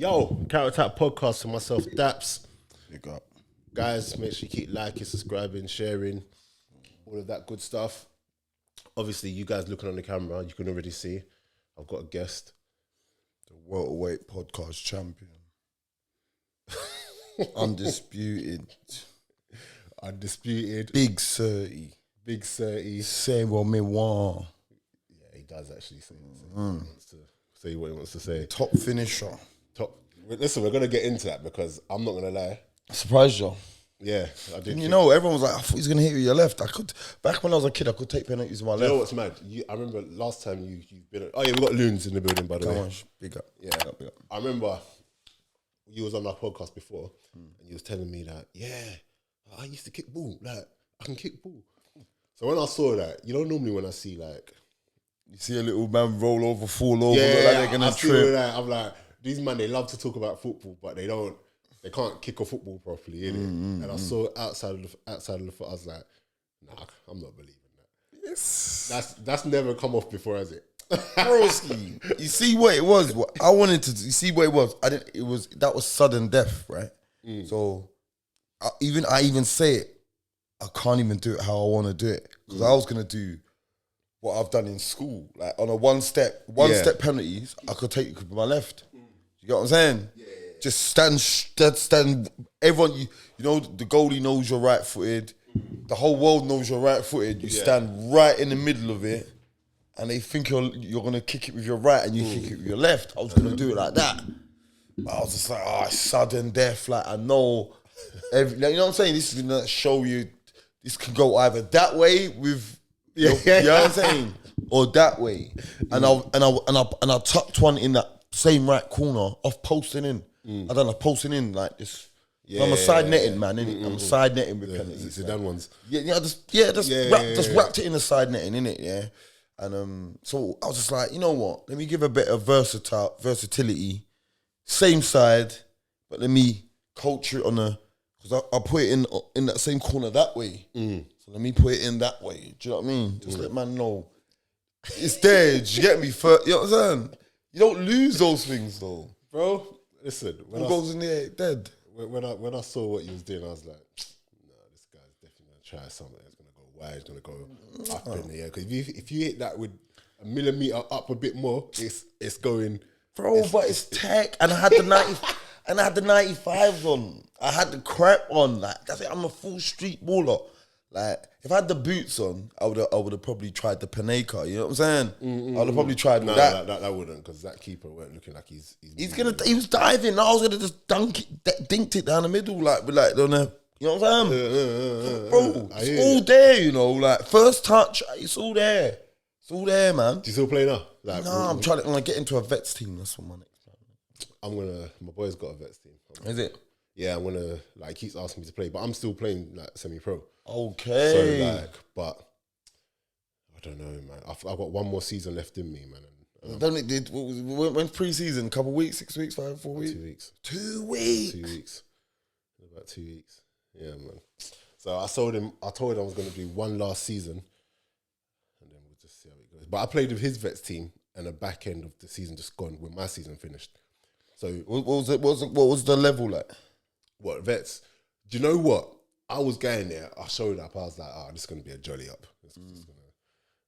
Yo, Counter Attack Podcast for myself, Daps. Big up. Guys, make sure you keep liking, subscribing, sharing, all of that good stuff. Obviously, you guys looking on the camera, you can already see I've got a guest. The welterweight podcast champion. Undisputed. Big 30. Big 30. Say what me want. Yeah, he does actually say what he wants to say. Top finisher. Listen, we're going to get into that because I'm not going to lie. Surprised you. Yeah, I did. You know, everyone was like, I thought he was going to hit you with your left. Back when I was a kid, I could take penalties with my left. You know what's mad? I remember last time you've been... Oh, yeah, we got Loons in the building, by the way. Big up. Yeah. Big up. I remember you was on our podcast before and you was telling me that, I used to kick ball. Like, I can kick ball. So when I saw that, you know, normally when I see like... You see a little man roll over, fall over, look like they're going to trip. That. I'm like, these men, they love to talk about football, but they can't kick a football properly, innit? And I saw outside of the foot, I was like, nah, I'm not believing that. Yes. That's never come off before, has it? Broski, you see what it was? I wanted to. You see what it was? That was sudden death, right? So I even say it. I can't even do it how I want to do it because I was gonna do what I've done in school, like on a one step penalties. I could take it with my left. You get what I'm saying? Yeah. Just stand. Everyone, you know, the goalie knows you're right-footed. The whole world knows you're right-footed. You stand right in the middle of it, and they think you're gonna kick it with your right, and you kick it with your left. I was gonna do it like that, but I was just like, it's sudden death. Like I know, you know what I'm saying. This is gonna show you. This can go either that way with, you know what I'm saying, or that way, and I tucked one in that same right corner off posting in. I done a posting in like this. I'm a side netting man, innit? I'm a side netting with penalties. It's the done ones. Just wrapped it in the side netting, innit? Yeah. And so I was just like, you know what? Let me give a bit of versatility. Same side, but let me culture it on because I put it in that same corner that way. So let me put it in that way. Do you know what I mean? Just let man know. It's there. Do you get me? You know what I'm saying? You don't lose those things though. Bro, listen. Who goes in there dead? When I saw what he was doing, I was like, no, this guy's definitely going to try something. It's going to go wide. It's going to go up in the air. Because if you hit that with a millimetre up a bit more, it's going... Bro, but it's tech. And I had the 90... And I had the 95s on. I had the crap on. Like, that's it. I'm a full street baller. Like, if I had the boots on, I would have probably tried the Panenka. You know what I'm saying? I would have probably tried that. That wouldn't, because that keeper weren't looking like he's he was diving. I was gonna just dinked it down the middle, like on the. You know what I'm saying? Bro, it's all there. You know, like first touch, it's all there. It's all there, man. Do you still play now? Like, I'm trying to get into a vets team. That's what my next plan. My boy's got a vets team. Is it? Yeah, I'm gonna he keeps asking me to play, but I'm still playing like semi-pro. Okay. So but I don't know, man. I've got one more season left in me, man. When's pre-season? Couple weeks, 6 weeks, 4 weeks? 2 weeks. 2 weeks. 2 weeks. About 2 weeks. Yeah, man. So I told him I was going to do one last season, and then we'll just see how it goes. But I played with his vets team, and the back end of the season just gone when my season finished. So what was the level like? What vets? Do you know what? I was going there. I showed up. I was like, this is going to be a jolly up.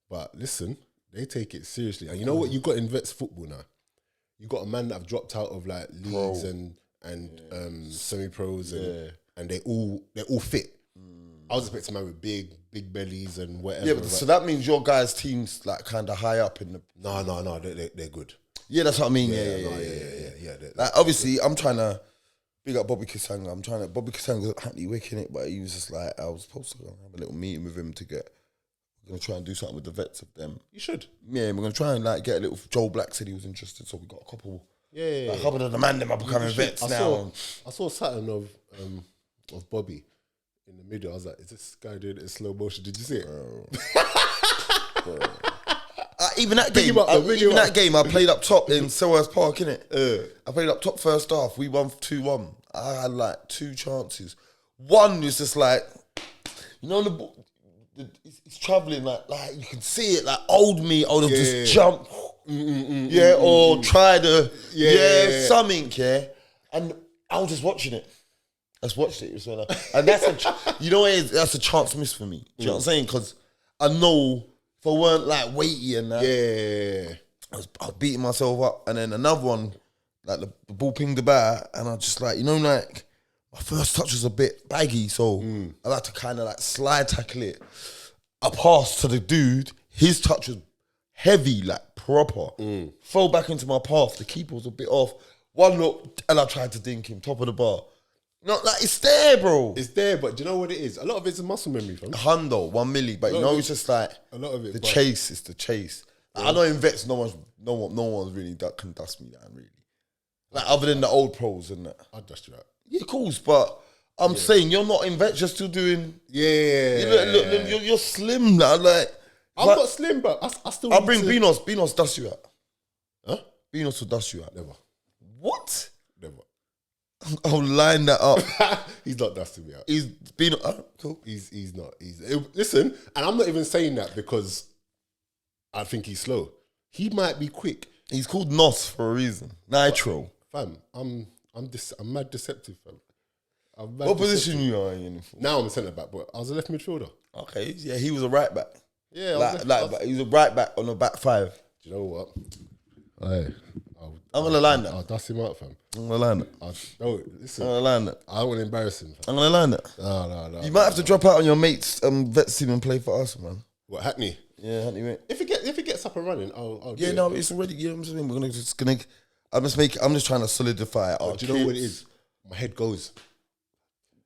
But listen, they take it seriously. And you know what you got in vets football now? You got a man that have dropped out of like leagues and semi-pros and they're all fit. I was expecting a man with big bellies and whatever. Yeah, but so that means your guys' team's like kind of high up in the. No, they're good. Yeah, that's what I mean. Yeah. Like obviously, I'm trying to big up Bobby Kisanga. Bobby Kisanga hadn't wicking it, but he was just like, I was supposed to go have a little meeting with him we're gonna try and do something with the vets of them. You should. Yeah, we're gonna try and like get a little. Joel Black said he was interested, so we got a couple. Yeah. A couple of the man them are becoming vets now. I saw something of Bobby in the middle. I was like, is this guy doing it in slow motion? Did you see it? Bro. Even that game, I played up top in Selhurst Park, innit? I played up top first half. We won 2-1. I had like 2 chances. One was just like, you know, it's travelling like you can see it. Like old me, I would have just jumped. try the something, and I was just watching it. I just watched it, and that's that's a chance miss for me. Do you know what I'm saying? Because I know if I weren't like weighty and that, I was beating myself up, and then another one, like the ball pinged the bat, and I just like my first touch was a bit baggy, so I like to kind of like slide tackle it. I passed to the dude. His touch was heavy, like proper. Fell back into my path. The keeper was a bit off. One look, and I tried to dink him top of the bar. Not like it's there, bro. It's there, but do you know what it is? A lot of it's a muscle memory, fam. Hundo, 1 milli, but it's just like a lot of it. The chase is the chase. I know in vets, no one's really that can dust me down, really. Like other than the old pros and that. I'd dust you out. Yeah, of course, but I'm saying you're not in vets. You're still doing. You're slim now. Like I'm not slim, but I still. I'll bring Beanos. Beanos dust you out. Huh? Beanos will dust you out. Never. What? Never. I'll line that up. He's not dusting me out. He's been cool. He's not. Listen, and I'm not even saying that because I think he's slow. He might be quick. He's called Nos for a reason. Nitro. Fam, I'm mad deceptive, fam. What position you are in? Now I'm a centre back, but I was a left midfielder. Okay, yeah, he was a right back. Yeah, he was a right back on a back five. Do you know what? I'm gonna line that. I'll dust him out, fam. I'm gonna line that. Listen. I'm gonna line that. I don't want to embarrass him, fam. I'm gonna line that. No. You might have to drop out on your mates' vets team and play for us, man. What, Hackney? Yeah, Hackney, mate. If it gets up and running, I'll do it. No, it's already. You know what I'm saying? I'm just trying to solidify it. Do you know what it is? My head goes.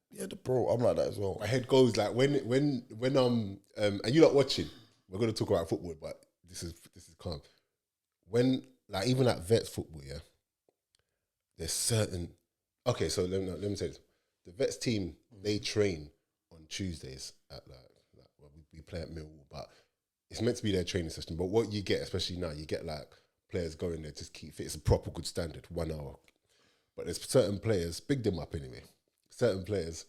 Yeah, bro, I'm like that as well. My head goes like when I'm and you're not watching. We're gonna talk about football, but this is calm. When like even at vets football, yeah, there's certain. Okay, so let me say this: the vets team they train on Tuesdays at we play at Millwall, but it's meant to be their training session. But what you get, especially now, you get like players going there to keep fit. It's a proper good standard, 1 hour. But there's certain players, big them up anyway. Certain players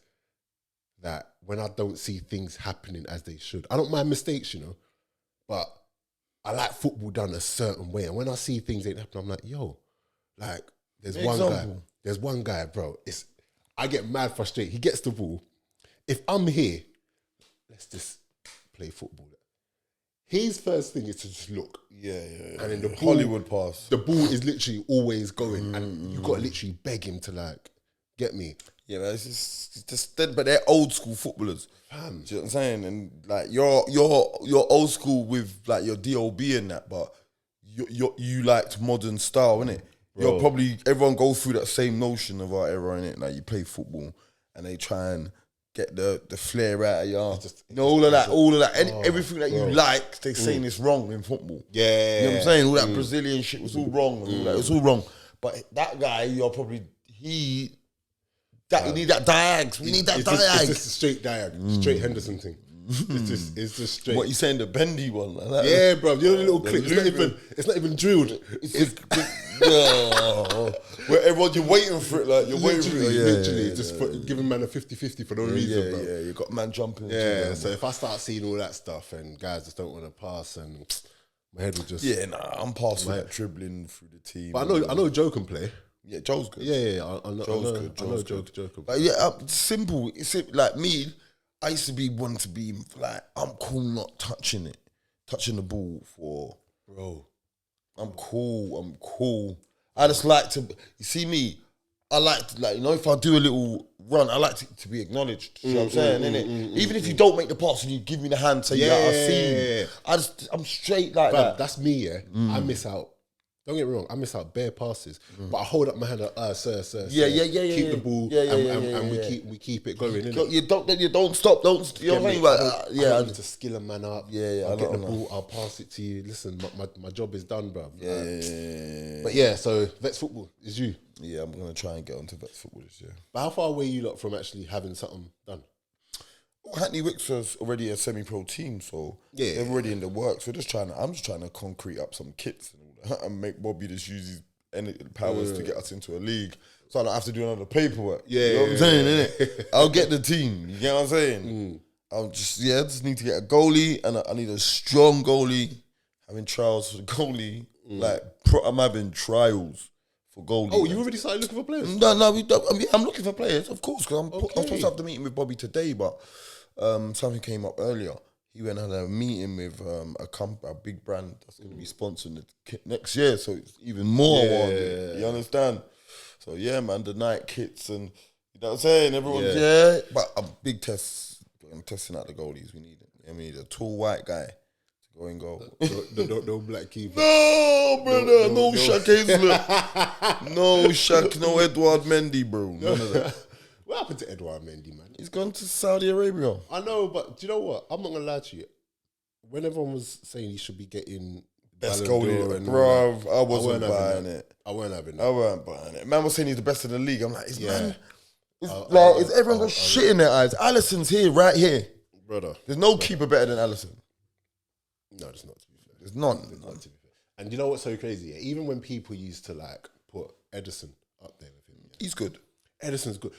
that when I don't see things happening as they should, I don't mind mistakes, but I like football done a certain way. And when I see things ain't happening, I'm like, yo, like there's one guy, bro. I get mad frustrated. He gets the ball. If I'm here, let's just play football. His first thing is to just look. Yeah. And then the ball, Hollywood pass. The ball is literally always going, and you got to literally beg him to like get me. Yeah, man, it's just but they're old school footballers. Fam. Do you know what I'm saying? And like you're old school with like your DOB and that, but you liked modern style, innit? You're probably everyone goes through that same notion of our era, innit? Like you play football and they try and get the flair out of you. All of that. Everything that you like, they saying it's wrong in football. Yeah. You know what I'm saying? All that Brazilian shit was all wrong. And all that. It was all wrong. But that guy, you're probably, you need that diag. We need that diag. It's just a straight diag. Straight Henderson thing. It's just straight. What you saying, the bendy one? Like that? Yeah, bro. You know the little clip. It's not even drilled. Where everyone, you're waiting for it, like you're waiting for it. Literally, just giving man a 50-50 for no reason, bro. Yeah, you got man jumping. Yeah, so if I start seeing all that stuff and guys just don't want to pass, and my head will just. Yeah, I'm passing that dribbling through the team. But I know Joe can play. Yeah, Joe's good. Yeah, I know Joe can play. But yeah, simple. It's like me. I used to be one to be like, I'm cool not touching the ball for. Bro. I'm cool. I just like to, you see me, I like to, like, if I do a little run, I like to be acknowledged. You know what I'm saying, innit? Even if you don't make the pass and you give me the hand, say, I see you. I'm straight like that. That's me, yeah. I miss out. Don't get me wrong, I miss out bare passes, but I hold up my hand like, sir. Yeah. Keep the ball, and we keep it going. Innit? You don't stop. You know what I'm saying? I need to skill a man up. I'll get the ball. I'll pass it to you. Listen, my job is done, bro. But yeah, so Vets football is you. Yeah, I'm gonna try and get onto Vets football this year. But how far away are you lot from actually having something done? Hackney Wick's already a semi-pro team, so they're already in the works. I'm just trying to concrete up some kits and all that, and make Bobby just use his powers to get us into a league, so I don't have to do another paperwork. You know what I'm saying, innit? I'll get the team. You get what I'm saying? I just need to get a goalie, and I need a strong goalie. Having trials for the goalie, Like, I'm having trials for goalies. Oh, you already started looking for players? No, we don't. I mean, I'm looking for players, of course, because I'm supposed to have the meeting with Bobby today, but something came up earlier. He went and had a meeting with a big brand that's going to be sponsoring the kit next year, so it's even more. You understand? So yeah, man, the night kits and you know what I'm saying. Everyone's but a big test. I'm testing out the goalies. We need it. I mean, a tall white guy to go and go. No black keeper. No, brother. No Shaq Hazlett. No Shaq. No Edward Mendy, bro. None of that. What happened to Edouard Mendy, man? He's gone to Saudi Arabia. I know, but do you know what? I'm not gonna lie to you. When everyone was saying he should be getting best goalie, bro, I wasn't buying it. I weren't having that. I weren't buying it. Man was saying he's the best in the league. I'm like, is everyone got shit in their eyes? Alisson's here, right here. Brother. There's no keeper better than Alisson. No, there's not, to be fair. There's none. Not, to be fair. And you know what's so crazy? Yeah? Even when people used to like put Edison up there with him. He's good. Edison's good.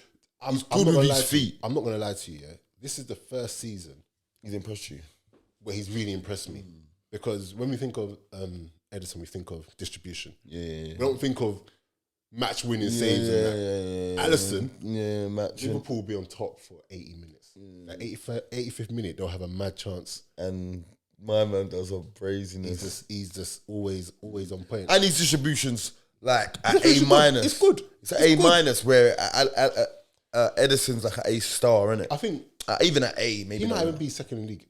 He's good with his feet. I'm not going to lie to you, yeah? This is the first season he's impressed you. Where he's really impressed me. Because when we think of Edison, we think of distribution. We don't think of match-winning saves and that. Alisson, Liverpool will be on top for 80 minutes. Like 85th minute, they'll have a mad chance. And my man does a braziness. He's just always on point. And his distributions, like, at A-. It's good. It's an A-, where Edison's like an A-star, innit? I think... even at A, maybe. He might even be second in league.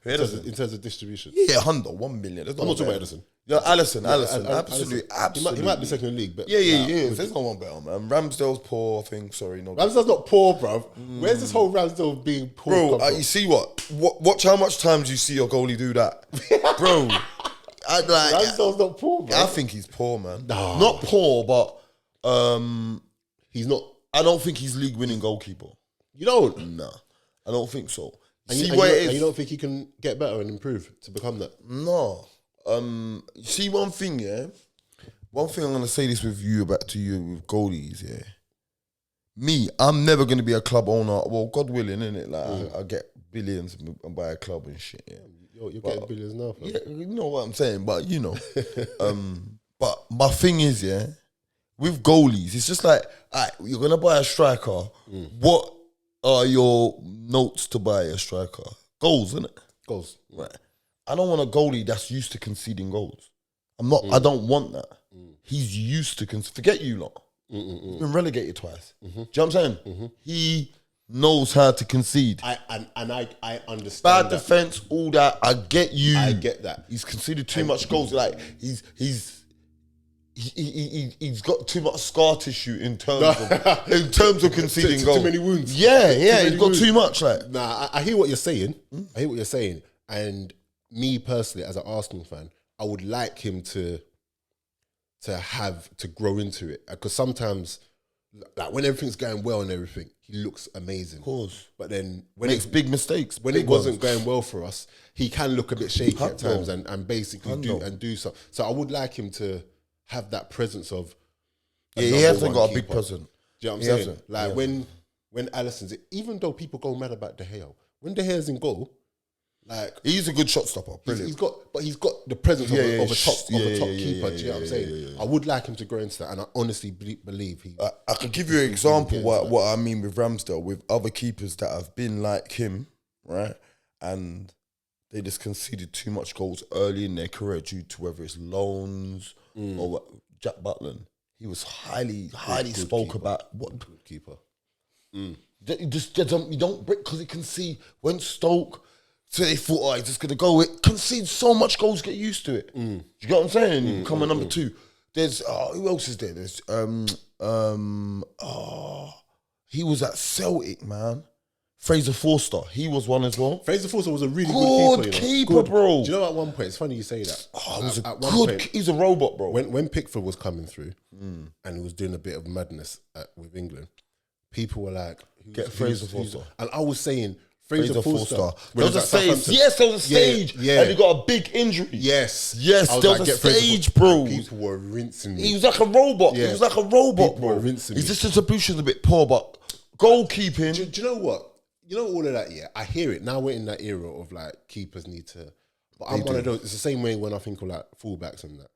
In terms of distribution. Yeah, 100 million. I'm not talking about Edison. Yeah, Alisson. Absolutely. He might be second in league, but yeah. There's no one better, man. Ramsdale's poor, I think. Sorry, no. Ramsdale's not poor, bruv. Where's this whole Ramsdale being poor? Bro, you see what? Watch how much times you see your goalie do that, bro. Ramsdale's not poor, bro. I think he's poor, man. No. Not poor, but he's not. I don't think he's league-winning goalkeeper. You don't? No, I don't think so. And you don't think he can get better and improve to become that? No. See one thing, yeah? One thing I'm going to say this with goalies, yeah? Me, I'm never going to be a club owner. Well, God willing, innit? Like, I get billions and buy a club and shit, yeah? You're getting billions now, fam. Yeah, you know what I'm saying, but you know. But my thing is, yeah, with goalies, it's just like, all right, you're going to buy a striker. What are your notes to buy a striker? Goals, innit? Goals. Right. I don't want a goalie that's used to conceding goals. I don't want that. He's used to forget you lot. He's been relegated twice. Do you know what I'm saying? He knows how to concede. I understand. Bad defense, all that. I get you. I get that. He's conceded too much goals. Like he's got too much scar tissue in terms of conceding goals. Too many wounds. Yeah, he's got too much. Like, nah, I hear what you're saying. I hear what you're saying, and me personally, as an Arsenal fan, I would like him to grow into it, because sometimes, like when everything's going well and everything, he looks amazing. Of course, but then when makes big mistakes, when it wasn't going well for us, he can look a bit shaky at times and basically do so. So I would like him to have that presence of. He hasn't got a big presence. Do you know what I'm saying? Like when Alisson's, even though people go mad about De Gea, when De Gea's in goal, like he's a good shot stopper. Brilliant. He's got the presence of a top keeper. Do you know what I'm saying? I would like him to grow into that, and I honestly believe he. I could give you an example what I mean with Ramsdale, with other keepers that have been like him, right? And they just conceded too much goals early in their career due to whether it's loans or what. Jack Butland. He was highly spoke keeper. About. What good keeper? You don't break because he can see when Stoke. So they thought, he's just going to go. It concedes so much goals, get used to it. Do you get what I'm saying? You come on number 2. There's, who else is there? There's, he was at Celtic, man. Fraser Forster, he was one as well. Fraser Forster was a really good keeper, bro. Do you know at one point, it's funny you say that. He's a robot, bro. When Pickford was coming through and he was doing a bit of madness with England, people were like, get Fraser Forster. And I was saying, Fraser Forster. There was a stage. Yes, there was a stage. Yeah. And he got a big injury. Yes. There was a stage, bro. People were rinsing me. He was like a robot. Yeah. He was like a robot, people were rinsing me. His distribution's a bit poor, but goalkeeping. Do you know what? You know all of that, yeah? I hear it. Now we're in that era of like keepers need to... But I'm one of those... It's the same way when I think of like fullbacks and that.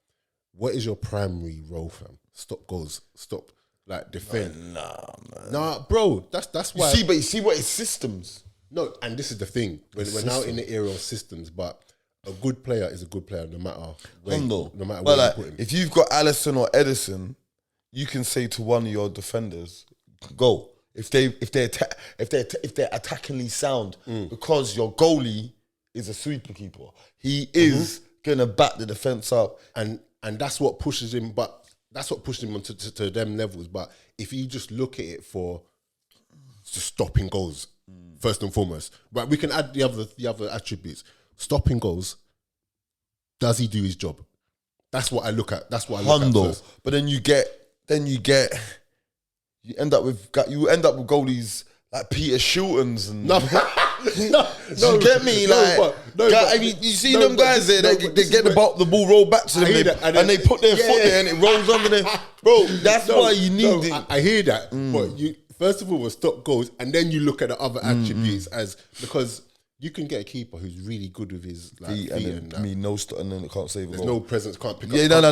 what is your primary role, fam? Stop goals. Stop, like, defend. Nah, man. Nah, bro. That's why. You see what it's systems. No, and this is the thing. We're now in the era of systems, but a good player is a good player no matter where, no matter where you put him. If you've got Alisson or Edison, you can say to one of your defenders, go. If they're attackingly sound, because your goalie is a sweeper keeper. He is gonna back the defense up. And that's what pushes him, but that's what pushes him onto to them levels. But if you just look at it for just stopping goals, first and foremost, but we can add the other attributes. Stopping goals, does he do his job? That's what I look at. That's what I look at first. But then you end up with goalies like Peter Shilton's and No, you get me? I mean, you see them guys there, they get the ball rolled back to them and they put their foot there and it rolls under them. Bro, that's why you need it. I hear that, but you first of all will stop goals and then you look at the other attributes because you can get a keeper who's really good with his feet and then can't save a goal. There's no presence, can't pick up. Yeah, no. Do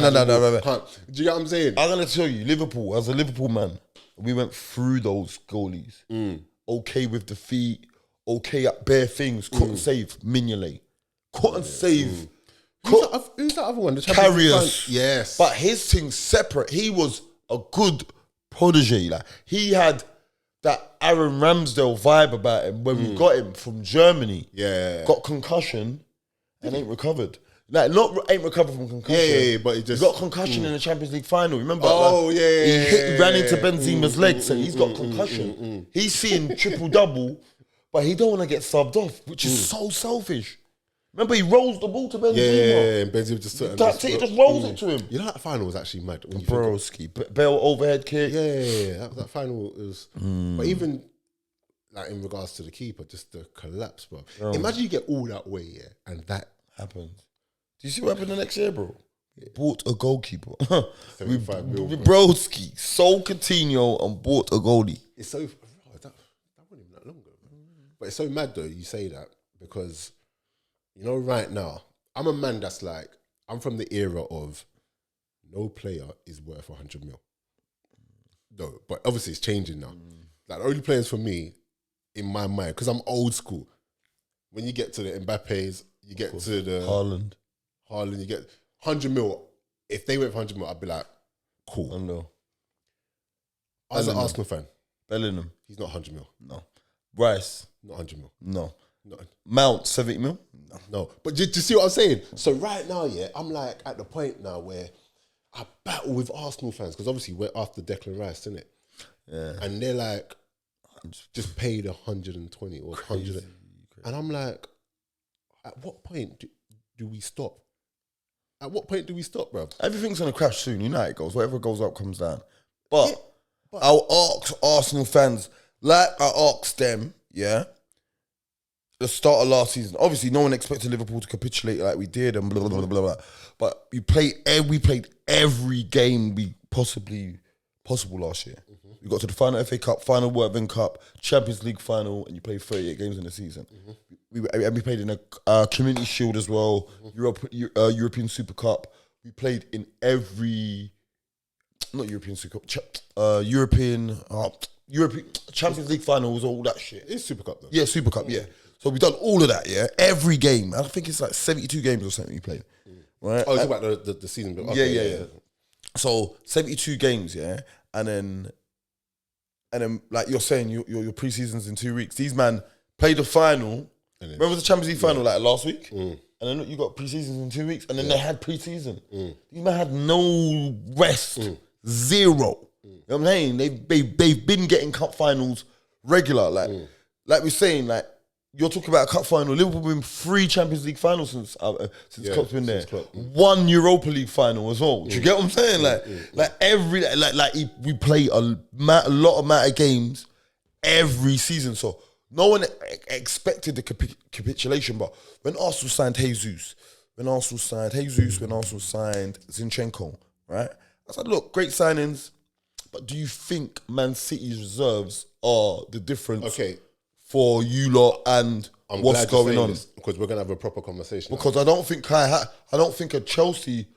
you get what I'm saying? I'm gonna tell you, Liverpool, as a Liverpool man, we went through those goalies. Okay with the feet, okay at bare things. Couldn't save Mignolet. Couldn't save. Who's that other one? The Carriers. Yes. But his thing's separate. He was a good protege. Like, he had that Aaron Ramsdale vibe about him when we got him from Germany. Yeah. Got concussion and ain't recovered. Like, ain't recovered from concussion. Yeah, but he got concussion in the Champions League final. Remember? He ran into Benzema's legs and he's got concussion. He's seeing triple-double, but he don't want to get subbed off, which is so selfish. Remember, he rolls the ball to Benzema. Yeah, and Benzema just just rolls it to him. You know that final was actually mad. Broski, Bell overhead kick. Yeah. That final was... But even like in regards to the keeper, just the collapse, bro. Imagine you get all that way, and that happens. Do you see what happened the next year, bro? Bought a goalkeeper. 75 mil. Broski sold Coutinho and bought a goalie. It's so... that wasn't even that long ago. But it's so mad, though, you say that, because... You know, right now, I'm a man that's like, I'm from the era of no player is worth 100 mil. No, but obviously it's changing now. Like, the only players for me, in my mind, because I'm old school, when you get to the Mbappes, you get to the... Haaland, you get 100 mil. If they went for 100 mil, I'd be like, cool. I know. As an Arsenal fan, Bellingham. He's not 100 mil. No. Rice. Not 100 mil. No. No. Mount, 70 mil? No. But do you see what I'm saying? So right now, I'm like at the point now where I battle with Arsenal fans because obviously we're after Declan Rice, isn't it? Yeah. And they're like, just paid 120 or 100. Crazy. And I'm like, at what point do we stop? At what point do we stop, bro? Everything's going to crash soon. United goes. Whatever goes up comes down. But I'll ask Arsenal fans, like I asked them, the start of last season. Obviously, no one expected Liverpool to capitulate like we did and blah, blah, blah, blah, blah. But we played every game possible last year. We got to the final FA Cup, final World Cup, Champions League final, and you played 38 games in the season. We played in a Community Shield as well, European Super Cup. We played in every... Not European Super Cup, European Champions League finals, all that shit. It's Super Cup, though. Yeah, Super Cup, yeah. So we've done all of that, every game. I think it's like 72 games or something we played. Right? Oh, it's about the season. Okay, yeah. So 72 games, and then like you're saying, your pre-season's in 2 weeks. These man played the final. Remember the Champions League final like last week? And then look, you got pre-seasons in 2 weeks, and then they had pre-season. These man had no rest, zero. You know what I'm saying? They've been getting cup finals regular. Like we're saying, like, you're talking about a cup final. Liverpool been 3 Champions League finals since Klopp's been there. 1 Europa League final as well. Do you get what I'm saying? We play a lot of games every season. So no one expected the capitulation. But when Arsenal signed Jesus, when Arsenal signed Zinchenko, right? I said, look, great signings. But do you think Man City's reserves are the difference for you lot and what's going on? Because we're gonna have a proper conversation. Because I don't think a Chelsea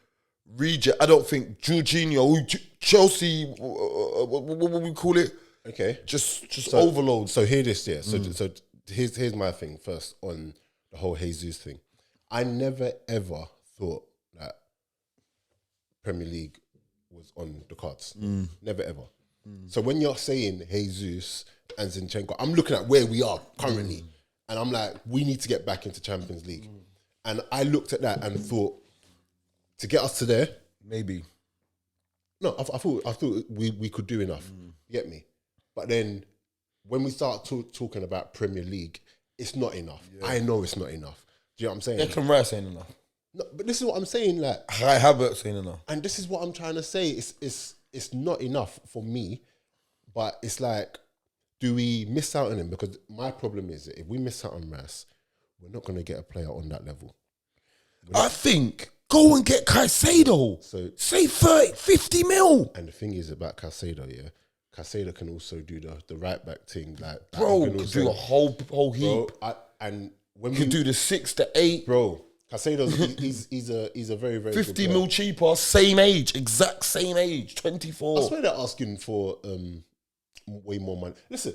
reject. I don't think Jorginho, Chelsea, what we call it? Okay. Just overload. So hear this, yeah. So here's my thing first on the whole Jesus thing. I never ever thought that Premier League was on the cards. Never ever. So when you're saying Jesus and Zinchenko, I'm looking at where we are currently, and I'm like, we need to get back into Champions League. And I looked at that and thought, to get us to there, maybe. No, I thought we could do enough. You get me? But then when we start talking about Premier League, it's not enough. Yeah. I know it's not enough. Do you know what I'm saying? Declan Rice ain't enough. No, but this is what I'm saying. Like, Kai Havertz ain't enough. And this is what I'm trying to say. It's not enough for me. But it's like, do we miss out on him? Because my problem is that if we miss out on Rice, we're not going to get a player on that level. I think go and get Caicedo. So say 30, 50 mil. And the thing is about Caicedo, yeah. Caicedo can also do the right back thing, like bro. Could do a whole heap. Bro, and when we do the 6 to 8, bro. Caicedo's he's a very 50 mil cheaper, same age, exact same age, 24. I swear they're asking for way more money. Listen,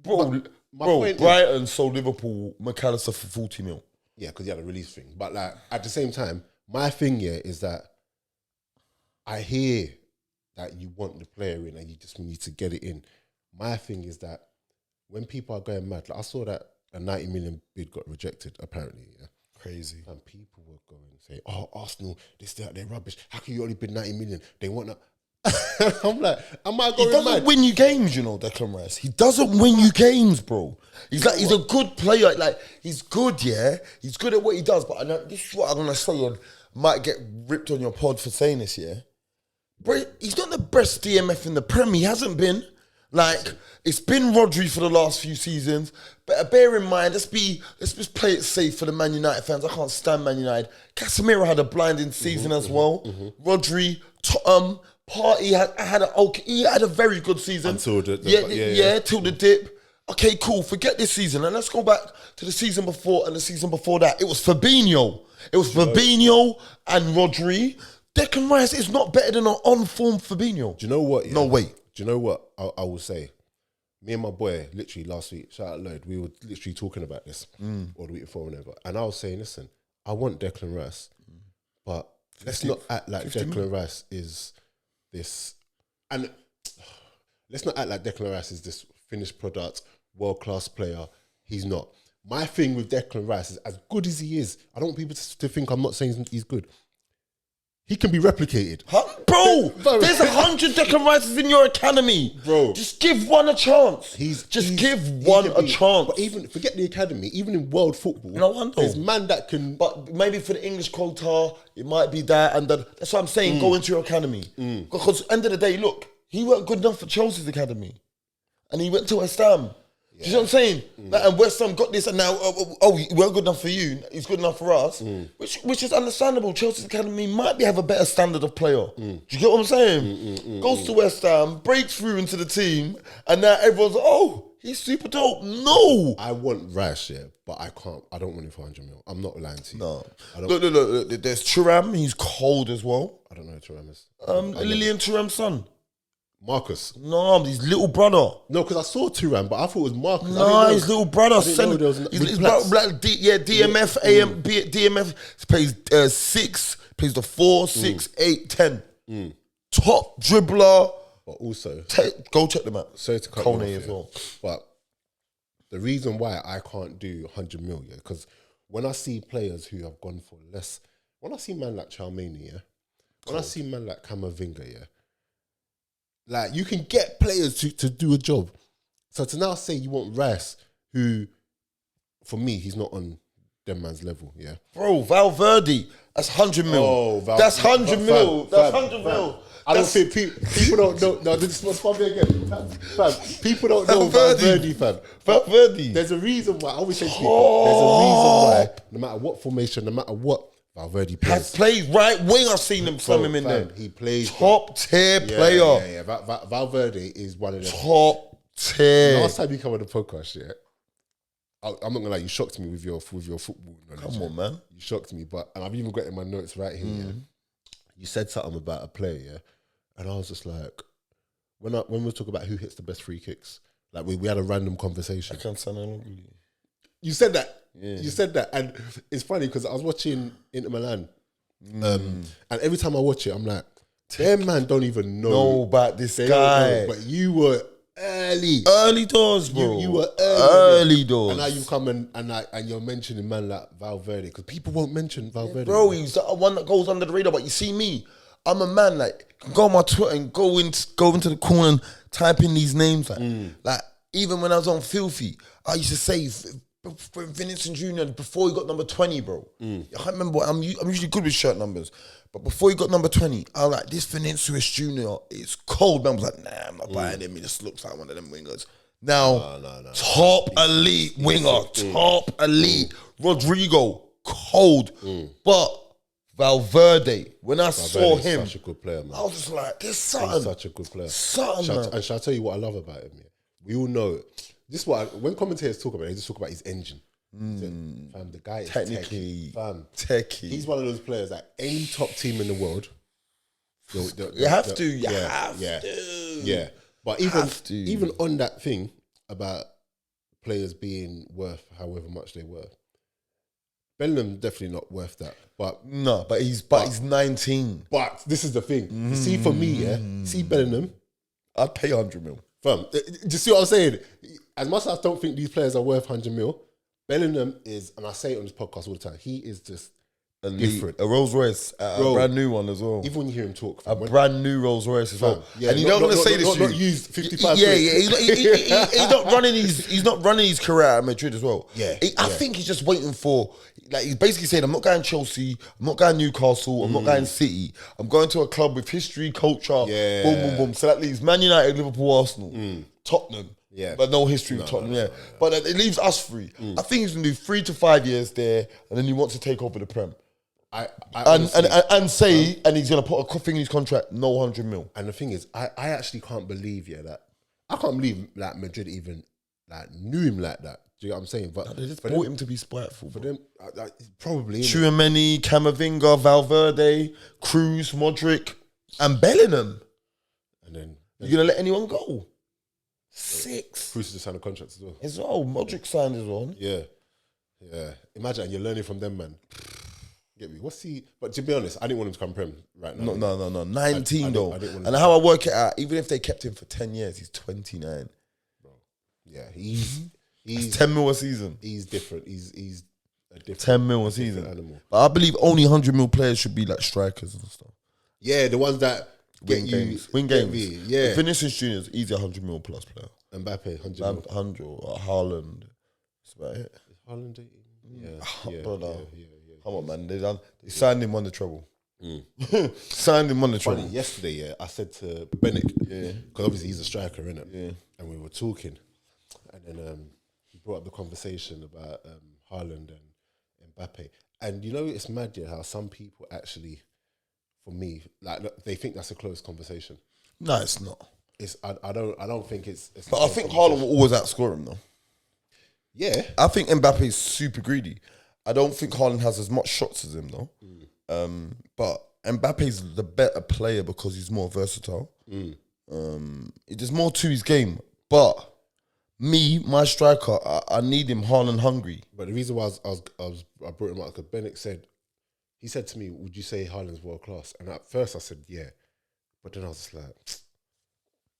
bro. Brighton sold Liverpool McAllister for 40 mil. Yeah, because he had a release thing. But like at the same time, my thing here is that I hear that you want the player in and you just need to get it in. My thing is that when people are going mad, like I saw that a 90 million bid got rejected, apparently, yeah. Crazy. And people were going and say, oh, Arsenal, they're rubbish. How can you only bid 90 million? They want that. I'm like, am I going mad? He doesn't win you games, you know, Declan Rice. He doesn't win you games, bro. He's like, he's a good player. Like, he's good, yeah. He's good at what he does. But I know, this is what I'm going to say. And might get ripped on your pod for saying this, yeah. Bro, he's not the best DMF in the Prem. He hasn't been. Like, it's been Rodri for the last few seasons. But bear in mind, let's just play it safe for the Man United fans. I can't stand Man United. Casemiro had a blinding season as well. Rodri, Partey he had a very good season. Until till the dip. Okay, cool. Forget this season. And let's go back to the season before and the season before that. It was Fabinho. Fabinho and Rodri. Declan Rice is not better than an on-form Fabinho. Do you know what? Yeah? No way. Do you know what I will say? Me and my boy, literally last week, shout out Lloyd, we were literally talking about this all the week before, whenever. And I was saying, listen, I want Declan Rice, but let's not act like Declan Rice is this. And let's not act like Declan Rice is this finished product, world-class player. He's not. My thing with Declan Rice is, as good as he is, I don't want people to think I'm not saying he's good. He can be replicated. Bro, there's 100 Declan Rices in your academy. Bro. Just give one a chance. Give one a chance. But even, forget the academy, even in world football, no wonder. There's man that can... But maybe for the English quota, it might be that and that. That's what I'm saying, go into your academy. Because at the end of the day, look, he weren't good enough for Chelsea's academy. And he went to West Ham. Yeah. Do you know what I'm saying? Like, and West Ham got this, and now, he weren't good enough for you. He's good enough for us, which is understandable. Chelsea's academy might have a better standard of player. Do you get what I'm saying? Goes to West Ham, breaks through into the team, and now everyone's like, oh, he's super dope. No, I want Rash, yeah, but I can't. I don't want him for 100 mil. I'm not lying to you. No, look. There's Thuram. He's cold as well. I don't know who Thuram is. Lillian Thuram's son. Marcus. No, his little brother. No, because I saw Thuram, but I thought it was Marcus. No, his little brother. His brother, DMF, DMF plays 6, plays the 4, 6, 8, 10. Top dribbler. But also, go check them out. Sorry to cut Kone you off, as well. But the reason why I can't do 100 mil, yeah, because when I see players who have gone for less, when I see man like Chalmani, yeah, when I see man like Camavinga, yeah, like, you can get players to do a job. So to now say you want Rice, who, for me, he's not on them man's level, yeah? Bro, Valverde, that's 100 mil. Oh, that's 100 mil. That's 100 mil. I don't think people don't know. No, this was probably again. Fam, people don't know Valverde, fam. Valverde. There's a reason why. I always say to people, there's a reason why, no matter what formation, no matter what, Valverde plays. Has played right wing. I've seen him from him in there. He plays top tier player. Yeah. Valverde is one of them. Top tier. Last time you come on the podcast, yeah, I'm not gonna lie, you shocked me with your football knowledge. Come on, man. You shocked me, and I've even got in my notes right here. Yeah? you said something about a player, yeah, and I was just like, when we were talking about who hits the best free kicks, like we had a random conversation. You said that. Yeah. You said that, and it's funny because I was watching Inter Milan, and every time I watch it, I'm like, them man don't even know about this guy. But you were early doors, bro. You were early doors, and now you've come and you're mentioning man like Valverde because people won't mention Valverde. Bro, he's the one that goes under the radar. But you see me, I'm a man like can go on my Twitter and go into the corner and type in these names like even when I was on Filthy, I used to say Vinicius Junior before he got number 20, bro. I can't remember. I'm usually good with shirt numbers, but before he got number 20, I was like, this Vinicius Junior is cold. Man was like, nah, I'm not buying him. He just looks like one of them wingers. Now, top elite winger, top elite. Rodrigo, cold, but Valverde, when I saw him, such a good player, man. I was just like, there's something. He's such a good player. Something, and shall I tell you what I love about him? Yeah? We all know this is what when commentators talk about it, they just talk about his engine. Fam, the guy is technically techie. He's one of those players that any top team in the world, you have to. Yeah. But even on that thing about players being worth however much they were, Bellingham definitely not worth that. But no, but he's 19. But this is the thing. You see, for me, yeah, see Bellingham, I'd pay 100 mil. Fam, do you see what I'm saying? As much as I don't think these players are worth 100 mil, Bellingham is, and I say it on this podcast all the time, he is just different. A Rolls Royce, a brand new one as well. Even when you hear him talk, a brand new Rolls Royce as well. Yeah, and you don't want to say this, not used 55. Yeah. He's not running his. He's not running his career at Madrid as well. Yeah, I think he's just waiting for. Like he's basically saying, I'm not going Chelsea, I'm not going Newcastle, I'm not going City. I'm going to a club with history, culture. Yeah. Boom, boom, boom. So that leaves Man United, Liverpool, Arsenal, Tottenham. Yeah, but no history with Tottenham. No. But it leaves us free. I think he's gonna do 3 to 5 years there, and then he wants to take over the Prem. And he's gonna put a thing in his contract, no 100 mil. And the thing is, I actually can't believe that I can't believe like Madrid even like knew him like that. Do you know what I'm saying? But they just bought him to be spiteful. For them, probably Tchouaméni, Camavinga, Valverde, Cruz, Modric, and Bellingham. And then you're gonna let anyone go? 6. Cruz just signed a contract as well. Modric signed his one. Yeah. Imagine you're learning from them, man. Get me? What's he? But to be honest, I didn't want him to come Prem right now. No. 19 though. And how I work it out, even if they kept him for 10 years, he's 29. Bro. Yeah, he's 10 mil a season. He's different. He's a different 10 mil a season. Animal. But I believe only 100 mil players should be like strikers and stuff. Yeah, the ones that win games. Yeah. Vinicius Junior is easy 100 mil plus player. Mbappe 100 mil. 100 or Haaland. That's about it. Haaland 80? Yeah. Brother. Come on, man. They signed him on the treble. Signed him on the treble. Yesterday, I said to Bennett, because obviously he's a striker, innit? Yeah. And we were talking, and then he brought up the conversation about Haaland and Mbappe. And you know, it's mad, how some people actually, for me, like they think that's a close conversation. No, it's not. I don't think it's but I think Haaland will always outscore him though. Yeah. I think Mbappe is super greedy. I don't think Haaland has as much shots as him though. But Mbappe's the better player because he's more versatile. There's more to his game. But my striker, I need him Haaland hungry. But the reason why I brought him up because Bennett he said to me, "Would you say Haaland's world class?" And at first I said, "Yeah," but then I was just like,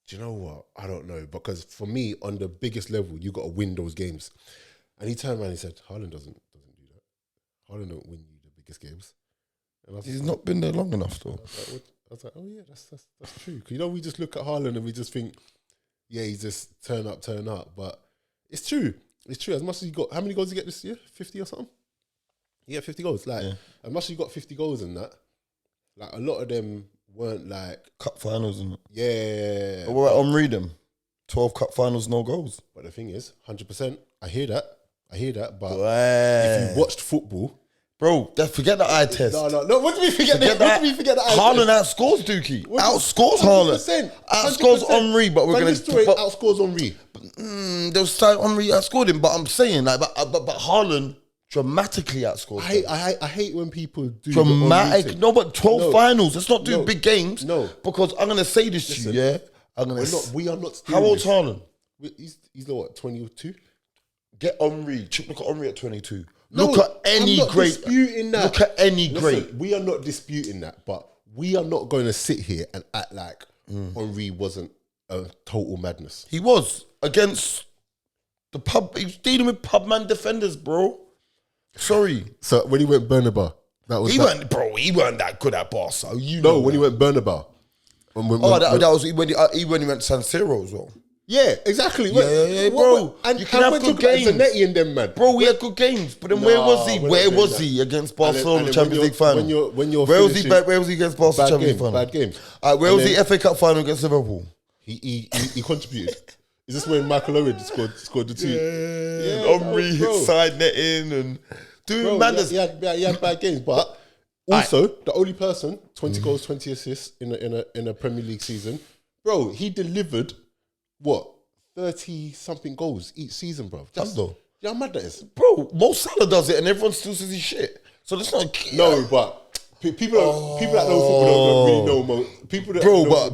"Do you know what? I don't know." Because for me, on the biggest level, you got to win those games. And he turned around and he said, "Haaland doesn't do that. Haaland don't win you the biggest games." And he's not been there long enough though. I was like, "Oh yeah, that's true." Because we just look at Haaland and we just think, "Yeah, he's just turn up." But it's true. It's true. As much as he got, how many goals did he get this year? 50 or something. He got 50 goals. As much as he got 50 goals in that, like a lot of them weren't like cup finals and yeah. But what about Henry them? 12 cup finals, no goals. But the thing is, 100%. I hear that. But if you watched football, bro, forget the eye test. No. What do we forget? What do we forget the eye Haaland test? outscores Dookie. Outscores Haaland. Outscores Henry, but we're going to outscores Henry. They'll start Henry outscored him, but I'm saying but Haaland dramatically outscored. I hate when people do dramatic. No, but 12 finals. Let's not do big games. No, because I'm gonna say this to you. Yeah, we are not. How old's Haaland? He's what, 22? Get Henry. Look at Henry at 22. Look at any great. Disputing that. Look at any great. We are not disputing that, but we are not going to sit here and act like Henry wasn't a total madness. He was against the pub. He was dealing with pub man defenders, bro. Sorry. So when he went Bernabeu, he weren't that good at Barca. When he went Bernabeu. That was when he went San Siro as well. Yeah, exactly. Yeah, bro. And you can have good games. Zanetti and them, man. Bro, we had good games. But then where was he? Where was he against Barcelona Champions League final? Where was he against Barcelona Champions League final? Bad game. Where was the FA Cup final against Liverpool? He contributed. Is this when Michael Owen scored the two? Yeah, Henry hit side netting and doing madness. He had bad games, but also the only person 20 goals, 20 assists in a Premier League season, bro. He delivered. What, 30 something goals each season, bro? That's though. You know how mad that is, bro. Mo Salah does it, and everyone still says he's shit. So that's not no, but people that know football don't really know Mo.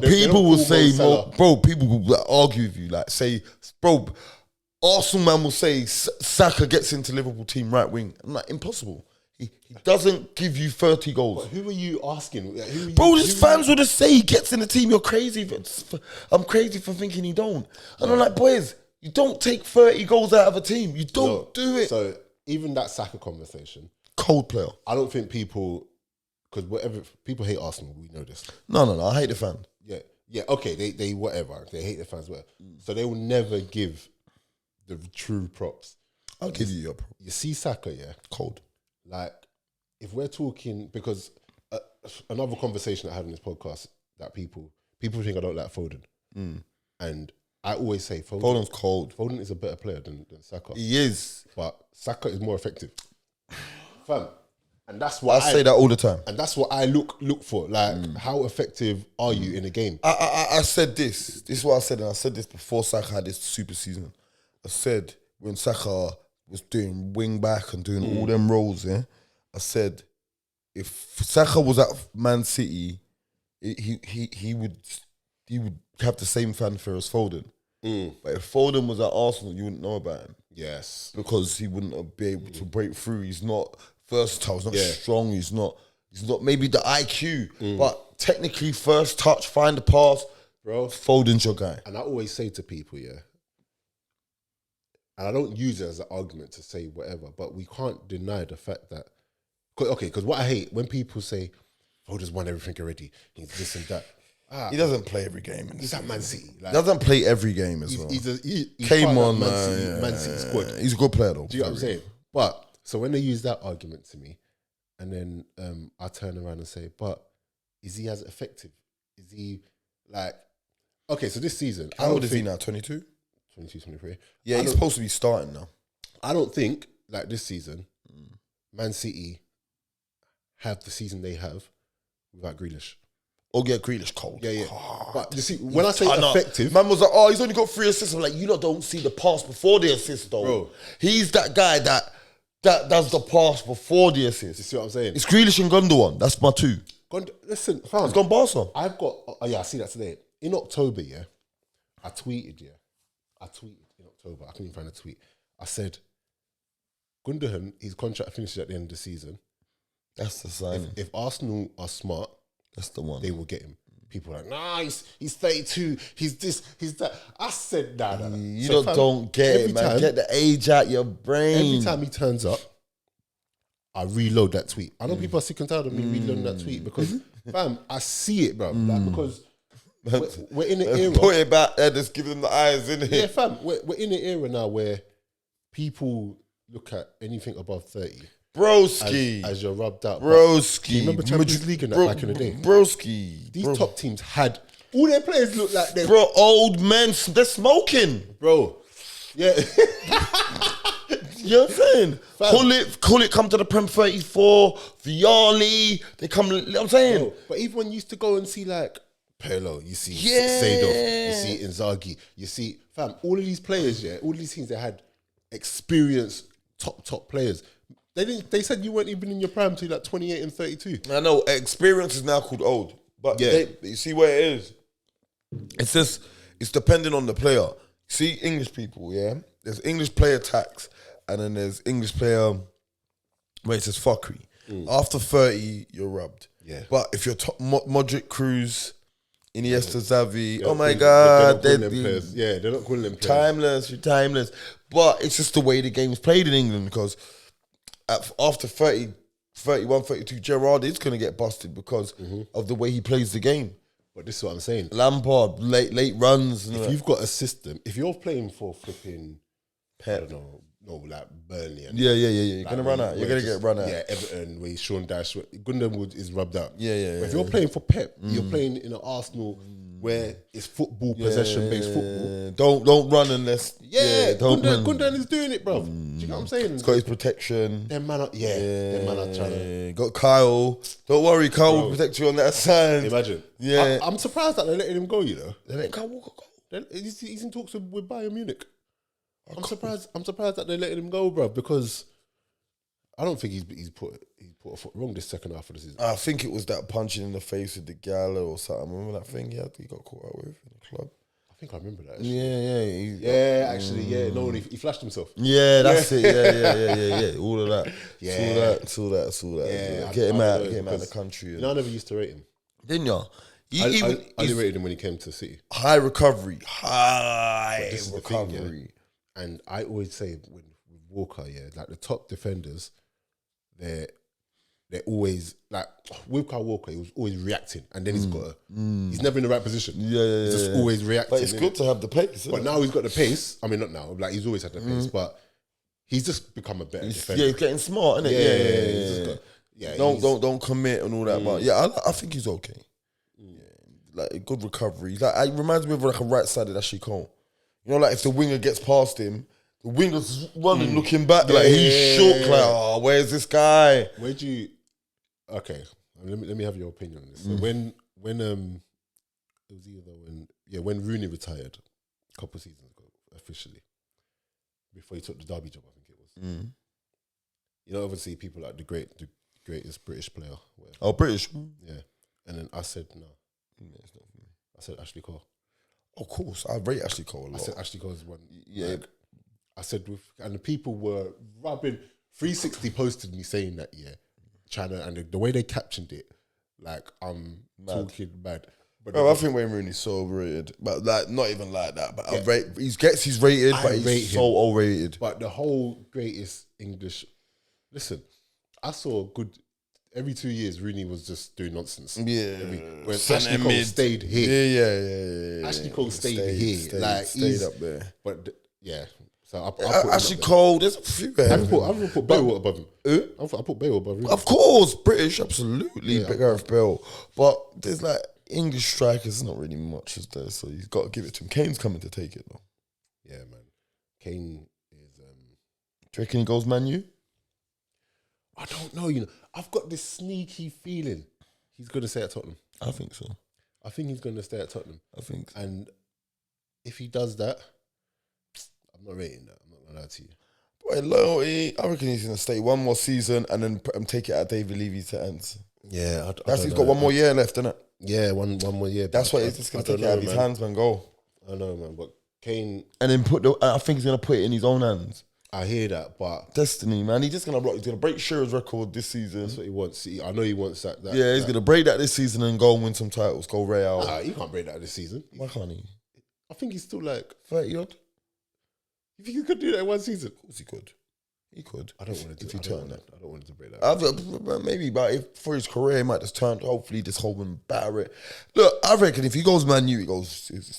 People will say bro. People will argue with you, like say, bro. Arsenal man will say Saka gets into Liverpool team right wing. I'm like, impossible. He doesn't give you 30 goals. But who are you asking? Bro, these fans would just say he gets in the team. You're crazy. I'm crazy for thinking he don't. And I'm like, boys, you don't take 30 goals out of a team. You don't do it. So even that Saka conversation, cold player. I don't think people, because whatever people hate Arsenal, we know this. No. I hate the fan. Yeah. Okay, they whatever. They hate the fans, whatever. So they will never give the true props. I'll give you your props. You see Saka, yeah, cold. Like, if we're talking, because another conversation I had on this podcast that people think I don't like Foden, and I always say Foden's cold. Foden is a better player than Saka. He is, but Saka is more effective, fam. And that's what I say that all the time. And that's what I look for. Like, how effective are you in a game? I said this. This is what I said, and I said this before Saka had this super season. I said when Saka was doing wing back and doing all them roles, yeah, I said if Saka was at Man City, he would have the same fanfare as Foden. But if Foden was at Arsenal, you wouldn't know about him. Yes, because he wouldn't be able to break through. He's not versatile. He's not strong. He's not maybe the IQ, but technically first touch, find the pass, bro. Foden's your guy. And I always say to people, and I don't use it as an argument to say whatever, but we can't deny the fact that, because what I hate, when people say, Foden's won everything already, he's this and that. He doesn't play every game. He's at Man City. Like, doesn't play every game as well. He came on Man City squad. He's a good player though. Do you know what I'm saying? But, so when they use that argument to me, and then I turn around and say, but is he as effective? Is he like, okay, so this season. How old is he now? 22? 22, 23. Yeah, he's supposed to be starting now. I don't think, like this season, Man City have the season they have without Grealish. Or get Grealish cold. Yeah. But you see, when I say effective... Man was like, he's only got 3 assists. I'm like, you lot don't see the pass before the assist though. Bro. He's that guy that does the pass before the assist. You see what I'm saying? It's Grealish and Gundogan. That's my 2. Listen, fam. It's gone Barca. I've got... I see that today. In October, I tweeted in October. I couldn't even find a tweet. I said, Gundogan, his contract finishes at the end of the season. That's the sign. If Arsenal are smart, that's the one. They will get him. People are like, nah, he's 32. He's this, he's that. I said, nah. You don't get it, man. Get the age out your brain. Every time he turns up, I reload that tweet. I know people are sick and tired of me reloading that tweet because, fam, I see it, bro. Like, because we're in an era. Put it back there, just give them the eyes, innit? Yeah, fam, we're in an era now where people look at anything above 30. Broski. As you're rubbed out. Broski. Do you remember Champions League and that back in the day? Broski. These top teams had... All their players look like they're... Bro, old men, they're smoking. Bro. Yeah. You know what I'm saying? Call it come to the Prem 34, Viali, they come, you know what I'm saying? Bro, but even when you used to go and see like Pirlo, you see Seedorf, you see Inzaghi, you see... Fam, all of these players, all of these teams, they had experienced top players. They said you weren't even in your prime till like 28 and 32. I know experience is now called old, but you see where it is. It's just it's depending on the player. See English people, yeah. There's English player tax, and then there's English player where it says fuckery. After 30, you're rubbed. Yeah. But if you're Modric, Cruz, Iniesta, Xavi, oh my God, they're not calling them players. Timeless, you're timeless. But it's just the way the game's played in England because after 30, 31, 32, Gerrard is going to get busted because of the way he plays the game. But this is what I'm saying. Lampard, late runs. If you've got a system, if you're playing for flipping, Pep. I don't know, like Burnley. And Yeah. You're going to run out. You're going to get run out. Yeah, Everton, where Sean Dyche, Gundogan is rubbed out. Yeah. But if you're playing for Pep, you're playing in an Arsenal where it's football, possession-based football. Don't run unless... don't Gundogan is doing it, bro. Do you know what I'm saying? He's got his protection. Them man are trying to... Got Kyle. Don't worry, Kyle will protect you on that side. Imagine. Yeah. I'm surprised that they're letting him go, you know. They let Kyle Walker go. He's in talks with Bayern Munich. I'm surprised that they're letting him go, bro, because I don't think he's put a foot wrong this second half of the season. I think it was that punching in the face with the Gala or something. Remember that thing he got caught out with in the club? I think I remember that. Actually. No, he flashed himself. Yeah, that's it. Yeah. All of that. Yeah. It's all that. Yeah, Get him out of the country. I never used to rate him. Didn't you? I only rated him when he came to City. High recovery. And I always say with Walker, like the top defenders, they're always like with Kyle Walker, he was always reacting, and then he's never in the right position. He's just always reacting. But it's good to have the pace. But now he's got the pace. I mean, not now. Like he's always had the pace, but he's just become a better defender. Yeah, he's getting smart, isn't it? Yeah. Don't commit and all that. But I think he's okay. Yeah, like a good recovery. Like it reminds me of like a right-sided Ashley Cole. You know, like if the winger gets past him, the winger's running, looking back, like he's shook, like, where's this guy? Okay, let me have your opinion on this. So when it was either when Rooney retired a couple of seasons ago, officially, before he took the Derby job, I think it was. You know, obviously people like the greatest British player. Whatever. Oh, British? Yeah. And then I said, no. It's not for me. I said Ashley Cole. Of course, I rate Ashley Cole a lot. I said Ashley Cole's one. Yeah. Like, I said, and the people were rubbing, 360 posted me saying that, China, and the way they captioned it, like, I'm talking bad. But I think Wayne Rooney's so overrated. But like, not even like that. But he gets his rated, but he's so overrated. But the whole greatest English, listen, I saw every 2 years, Rooney was just doing nonsense. Yeah. When Ashley Cole stayed here. Yeah. Ashley Cole stayed here. Stayed up there. But, so I put Ashley Cole, there's a few. I've put Bale above him. I put Bale above him. Of course, British, absolutely. Gareth Bale. But there's like English strikers, not really much, is there? So you've got to give it to him. Kane's coming to take it, though. Yeah, man. Kane is... Do you reckon he goes Man U? I don't know, you know. I've got this sneaky feeling he's going to stay at Tottenham. I think so. I think he's going to stay at Tottenham. I think so. And if he does that, I'm not rating that. I'm not going to lie to you. Boy, loyalty, I reckon he's going to stay one more season and then take it at David Levy to ends. Yeah. He's got one more year left, isn't it? Yeah, one more year. That's why he's just going to take it out of his hands, man. Go. I know, man. But Kane... And then I think he's going to put it in his own hands. I hear that, but... Destiny, man. He's going to break Shearer's record this season. That's what he wants. I know he wants that. He's going to break that this season and go and win some titles. Go Real. He can't break that this season. Why can't he? I think he's still like... 30 odd? You think he could do that in one season? Of course he could. He could. I don't want to do that. I don't want to break that. Maybe, but if for his career, he might just turn, hopefully, this whole Barrett. Look, I reckon if he goes Man U, it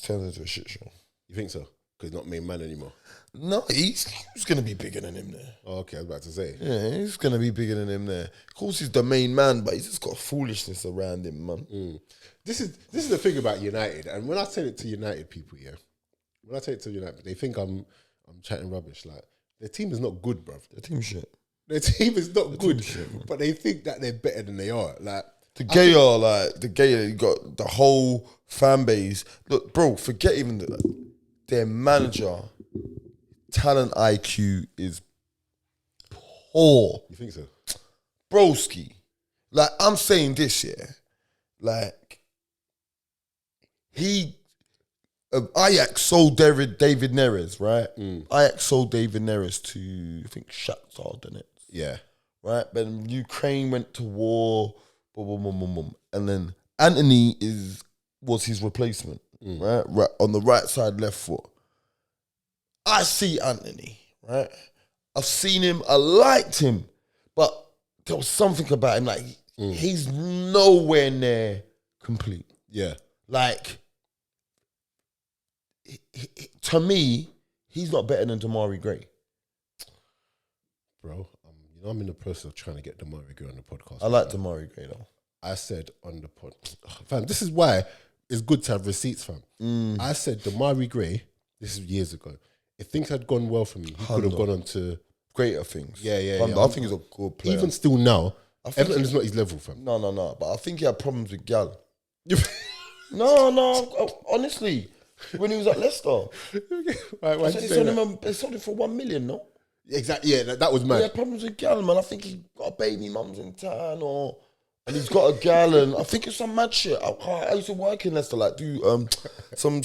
turns into a shit show. You think so? Because he's not main man anymore. No, he's going to be bigger than him there. Oh, okay, I was about to say. Yeah, he's going to be bigger than him there. Of course, he's the main man, but he's just got foolishness around him, man. This is the thing about United, and when I say it to United people, they think I'm chatting rubbish. Like, their team is not good, bruv. Their team shit. Their team is not good, but they think that they're better than they are. Like the Gea, you got the whole fan base. Look, bro, forget even their manager. Talent IQ is poor. You think so? Broski. Like, I'm saying this, yeah. Like, Ajax sold David Neres, right? Ajax sold David Neres to, I think, Shakhtar, didn't it? Yeah. Right? But then Ukraine went to war, boom, boom, boom, boom, boom. And then Anthony was his replacement, right? On the right side, left foot. I see Anthony, right? I've seen him, I liked him, but there was something about him, like, he's nowhere near complete. Yeah. Like, to me, he's not better than Damari Gray. Bro, I'm in the process of trying to get Damari Gray on the podcast. I like Damari Gray, though. I said on the pod, fam, this is why it's good to have receipts, fam. I said Damari Gray, this is years ago, if things had gone well for me, he could have gone on to greater things. Yeah. I think he's a good player. Even still now, Everton is not his level, fam. No. But I think he had problems with gal. No. Honestly, when he was at Leicester, they sold him for 1 million, no? Exactly. Yeah, that was mad. He had problems with gal, man. I think he got a baby mum's in town, and he's got a gal, and I think it's some mad shit. I used to work in Leicester, like do some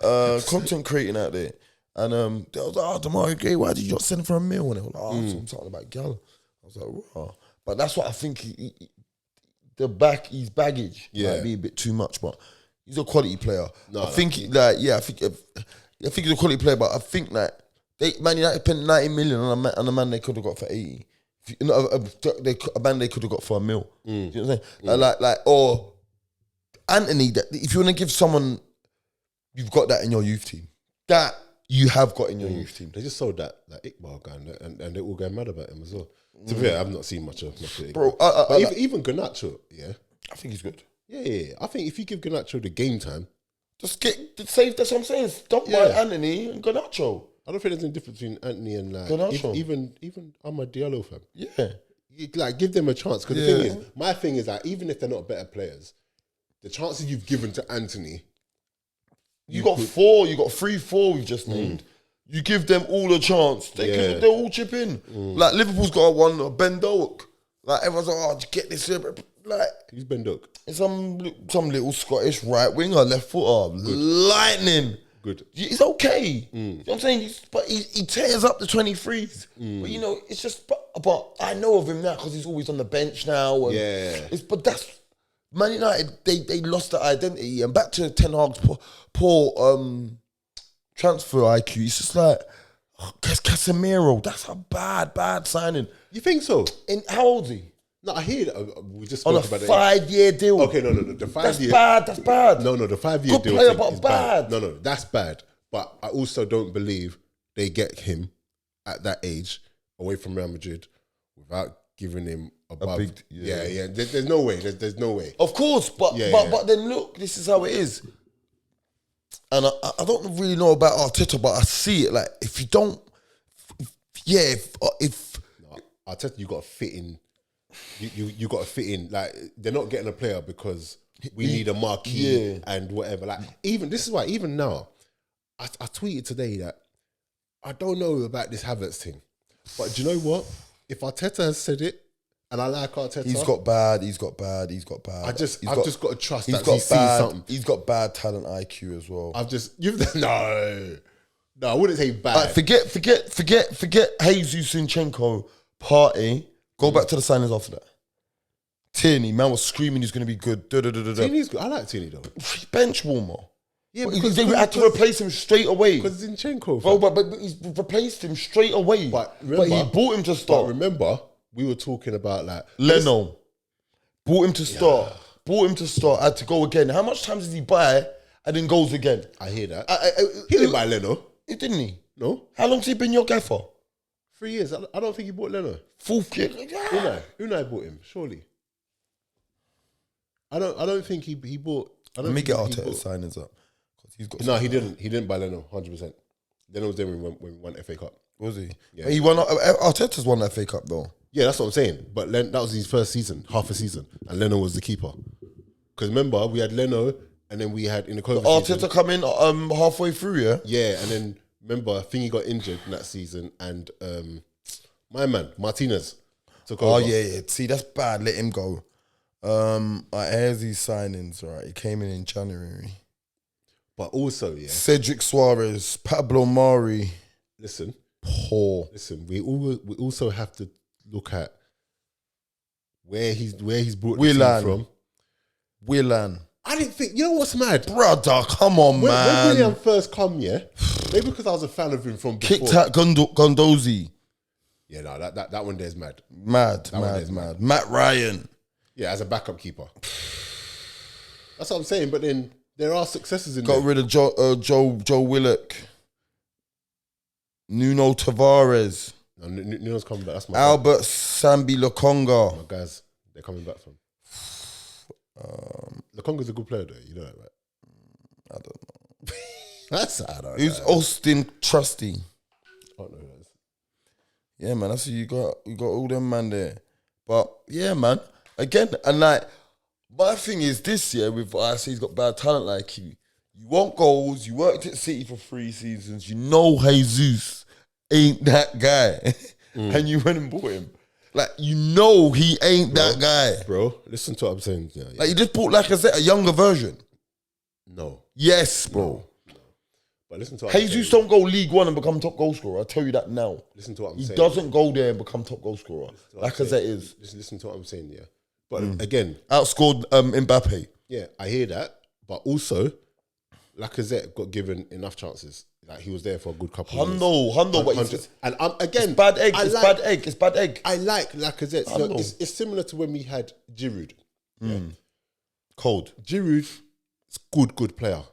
content creating out there. And they was like, Damari Gray, why did you not send him for $1 million? And they were like, something about gal. I was like, raw. But that's what I think his baggage might be a bit too much, but he's a quality player. I think he's a quality player, but I think that Man United spent 90 million on a man they could have got for 80. A man they could have got for $1 million. You know what I'm saying? Or Anthony, if you want to give someone, you've got that in your youth team. That you have got in your youth team. They just sold that Iqbal guy, and they're all going mad about him as well. To be fair, I've not seen much of Iqbal. Bro, but even Garnacho, yeah. I think he's good. Yeah. I think if you give Garnacho the game time, just save. That's what I'm saying. Stop by Anthony and Garnacho. I don't think there's any difference between Anthony and even Amad Diallo, fam. Yeah. Give them a chance. Because my thing is that even if they're not better players, the chances you've given to Anthony, you got 4, you got 3-4 we've just named. You give them all a chance, they'll all chip in. Like Liverpool's got one, Ben Doak. Like everyone's like, get this. Like, who's Ben Doak? It's some little Scottish right winger, left footer, lightning. Good. He's okay. You know what I'm saying? But he tears up the 23s. But it's just. But I know of him now because he's always on the bench now. And but that's Man United. They lost their identity, and back to Ten Hag's poor transfer IQ. It's just like Casemiro. That's a bad signing. You think so? How old is he? No, I hear that. We just on spoke a about 5-year deal. Okay, no. The 5 year. That's bad. No, the 5-year good deal. Good player, but bad. No, that's bad. But I also don't believe they get him at that age away from Real Madrid without giving him above. A big, yeah. There's no way. There's no way. Of course, but then look, this is how it is. And I don't really know about Arteta, but I see it. Like if you don't, Arteta, you got to fit in. You got to fit in. Like they're not getting a player because we need a marquee and whatever. Like this is why even now, I tweeted today that I don't know about this Havertz thing, but do you know what? If Arteta has said it, and I like Arteta, He's got bad. I've just got to trust that he's he's seen something. He's got bad talent IQ as well. No, I wouldn't say bad. Forget Jesus Zinchenko party. Go back to the signings after that. Tierney, man was screaming he's going to be good. Tierney's good. I like Tierney though. Bench warmer. Yeah, because they had to replace him straight away. Because Zinchenko. Bro, but he's replaced him straight away. But he bought him to start. But remember, we were talking about like Leno. Bought him to start. Had to go again. How much times did he buy and then goes again? I hear that. He didn't buy Leno. Didn't he? No. How long's he been your guy for? 3 years. I don't think he bought Leno. 4th year. Unai bought him, surely. I don't think he bought. Let me get Arteta's signings up. He didn't. He didn't buy Leno, 100%. Leno was there when we won FA Cup. Was he? Yeah. He won. Arteta's won that FA Cup though. Yeah, that's what I'm saying. But that was his first season, half a season, and Leno was the keeper. Because remember, we had Leno, and then we had in the COVID Arteta season, come in halfway through, yeah. Yeah, and then remember, Thingy got injured in that season, and My man, Martinez. Took Oh over. yeah. See, that's bad. Let him go. Here's these signings. Right, he came in January. But also, yeah. Cedric Suarez, Pablo Mari. Listen, Poor. listen. We also have to look at where he's brought the Willan. team from. Willan. I didn't think. You know what's mad? Brother, come on, When man. William first come, yeah, maybe because I was a fan of him from before. Kicked out Gondozi. Yeah, no, that one there's mad. Mad. Matt Ryan. Yeah, as a backup keeper. That's what I'm saying. But then there are successes in Got there. rid of Joe Willock. Nuno Tavares. No, Nuno's coming back. That's my Albert Sambi Lokonga. my guys. They're coming back from. Lukonga's a good player, though. You know that, right? I don't know. That's sad. Who's Austin Trusty? I don't know who that is. Yeah, man. That's who you got. You got all them man there. But yeah, man. Again, and like my thing is this year with I say he's got bad talent like you. You want goals. You worked at City for 3 seasons. You know Jesus ain't that guy, and you went and bought him. Like you know he ain't that guy, Bro, listen to what I'm saying. Yeah. Like you just bought a younger version. No. Yes, bro. But listen to what I'm Jesus saying. don't go League One and become top goal scorer. I'll tell you that now. Listen to what I'm He saying. doesn't go there and become top goal scorer. Like as that is. Listen to what I'm saying, yeah. But again, Outscored Mbappe. yeah, I hear that. But also, Lacazette got given enough chances. Like he was there for a good couple of years. Hundo, but he's just, And again, it's bad egg. I It's bad egg. I like Lacazette. So Hundo. it's similar to when we had Giroud. Yeah. Cold. Giroud is good player.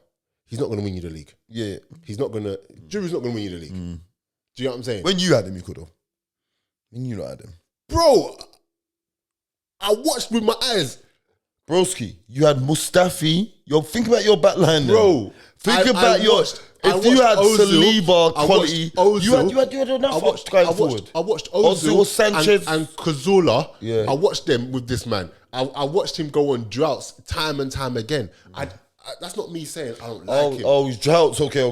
He's not going to win you the league. Yeah. Giroud's not going to win you the league. Do you know what I'm saying? When you had him, you could have. When you not had him. Bro, I watched with my eyes. Broski, you had Mustafi. Think about your back line, Bro. Think I about watched if you had Ozil, Saliba I quality, watched Ozil, you had enough going forward. I watched Ozil, Ozil Sanchez. and Cazorla. Yeah. I watched them with this man. I watched him go on droughts time and time again. That's not me saying I don't like him. Oh, he's droughts. Okay.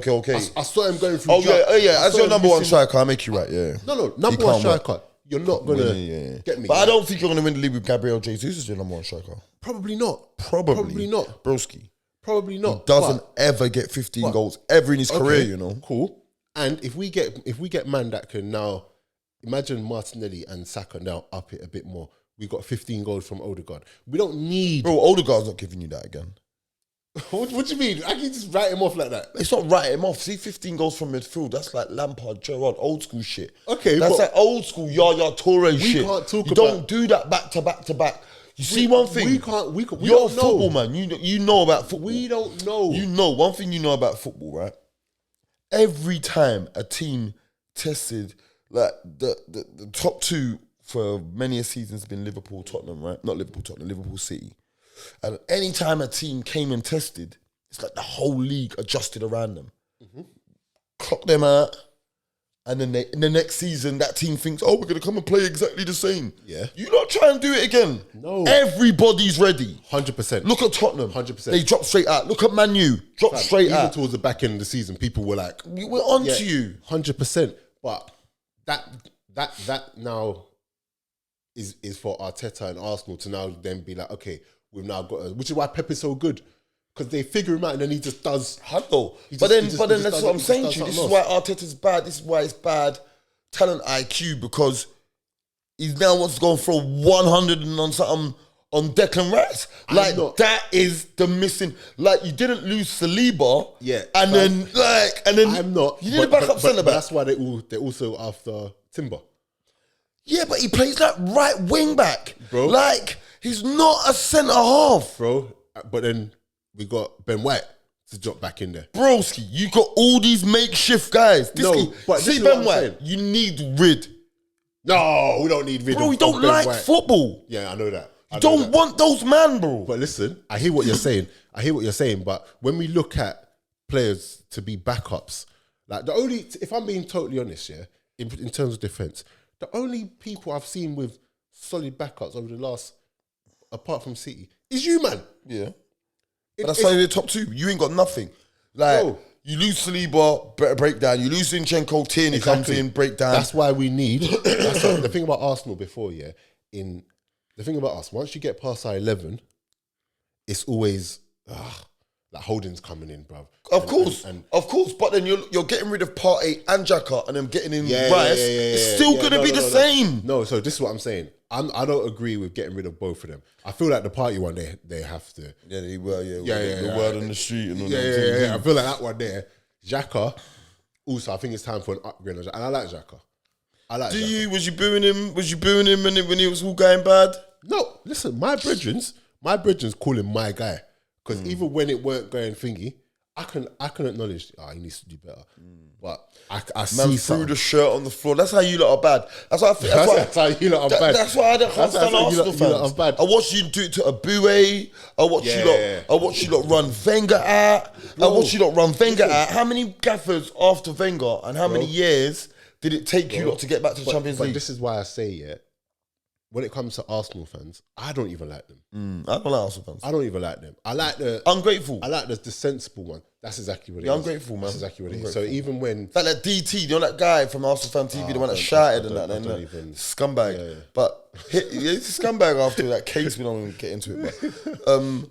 I saw him going through Oh droughts. yeah. I As saw your him number one missing- striker, I'll make you right. Yeah. No, He number one can't work. striker. You're not gonna get me. But I don't think you're gonna win the league with Gabriel Jesus as your number one striker. Probably not. Probably not. Broski. Probably not. Doesn't ever get 15 goals ever in his career, you know. Cool. And if we get man that can now imagine Martinelli and Saka now up it a bit more. We got 15 goals from Odegaard. We don't need. Bro, Odegaard's not giving you that again. What do you mean? I can just write him off like that. It's not writing him off. See, 15 goals from midfield. That's like Lampard, Gerrard, old school shit. Okay, that's but like old school Yaya Toure shit. can't talk you about- don't do that back to back to back. You see one thing. we You're don't a football know. man. You know about football. We don't know. You know one thing. You know about football, right? Every time a team tested like the top two for many a seasons been Liverpool, Tottenham, right? Not Liverpool, Tottenham, Liverpool City. And any time a team came and tested, it's like the whole league adjusted around them. Clock them out. And then in the next season, that team thinks, oh, we're going to come and play exactly the same. Yeah. You not try and do it again. No. Everybody's ready. 100%. Look at Tottenham. 100%. They drop straight out. Look at Man U. Drop straight Even out. towards the back end of the season, people were like, We're on to you. 100%. But that now is for Arteta and Arsenal to now then be like, okay, we've now got which is why Pep is so good. Because they figure him out and then he just does. Hundo. He But just then that's does- what I'm he just saying does to you. This something is why Arteta's bad. This is why it's bad talent IQ, because he now wants to go and throw 100 and on something on Declan Rice. Like that is the missing. Like you didn't lose Saliba. Yeah. And then I'm not. You need a backup centre back. That's why they're also after Timber. Yeah, but he plays like right wing back. Bro. Like he's not a centre half. Bro. But then we got Ben White to drop back in there. Broski, you got all these makeshift guys. But this see is what Ben I'm White, saying. you need rid. No, we don't need video. Bro, we don't like football. Yeah, I know that. You don't want those man, bro. But listen, I hear what you're saying. But when we look at players to be backups, like if I'm being totally honest, yeah, in terms of defense, the only people I've seen with solid backups over the last, apart from City, is you, man. Yeah. But that's why you're top two. You ain't got nothing. Like, Bro, You lose Saliba, breakdown. You lose Zinchenko, Tierney comes in, breakdown. That's why we need. That's the thing about Arsenal before, yeah. The thing about us, once you get past our 11, it's always like Holding's coming in, bruv. Of course. But then you're getting rid of Partey and Xhaka and then getting in Rice. It's still gonna be the same. No, so this is what I'm saying. I don't agree with getting rid of both of them. I feel like the Partey one, they have to. Yeah, they will. The word on the street and all that. Yeah. I feel like that one there. Xhaka. Also, I think it's time for an upgrade on Xhaka. And I like Xhaka. Was you booing him? Was you booing him when it was all going bad? No, listen, my brethren's call him my guy. Because even when it weren't going thingy, I can acknowledge he needs to do better. But I see man threw the shirt on the floor. That's how you lot are bad. That's how you lot are bad. That's why I don't understand Arsenal fans. I watched you do it to Abue. I watched you lot run Wenger out. I watched you lot run Wenger out. How many gaffers after Wenger and how many years did it take you lot to get back to the Champions League? But this is why I say, when it comes to Arsenal fans, I don't even like them. I don't like Arsenal fans. I don't even like them. I like the ungrateful. I like the sensible one. That's exactly what it is. Ungrateful, man. That's exactly what it is. So even when it's like that DT, you know that guy from Arsenal fan TV, the one that shouted and that, scumbag. Yeah. But he's a scumbag after that case. We don't even get into it. But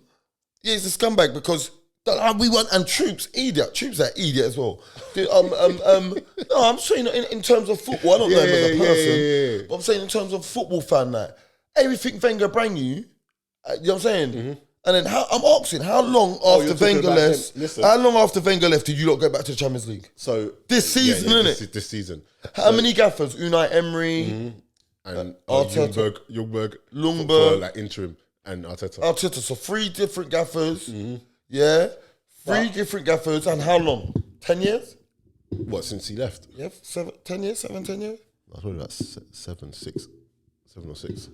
he's a scumbag because we want and Troop's idiot. Troop's that idiot as well. Dude, no, I'm saying in terms of football. I don't know him as a person, but I'm saying in terms of football fan, that everything Wenger bring you. You know what I'm saying? Mm-hmm. And then I'm asking, how long after Wenger left? How long after Wenger left did you lot go back to the Champions League? So this season, isn't it? This season. How many gaffers? Unai Emery and Arteta, Ljungberg, Ljungberg, like interim, and Arteta. So 3 different gaffers. Yeah, 3 different gaffers, and how long? 10 years? What, since he left? Yeah, 10 years. I thought about 7 or 6.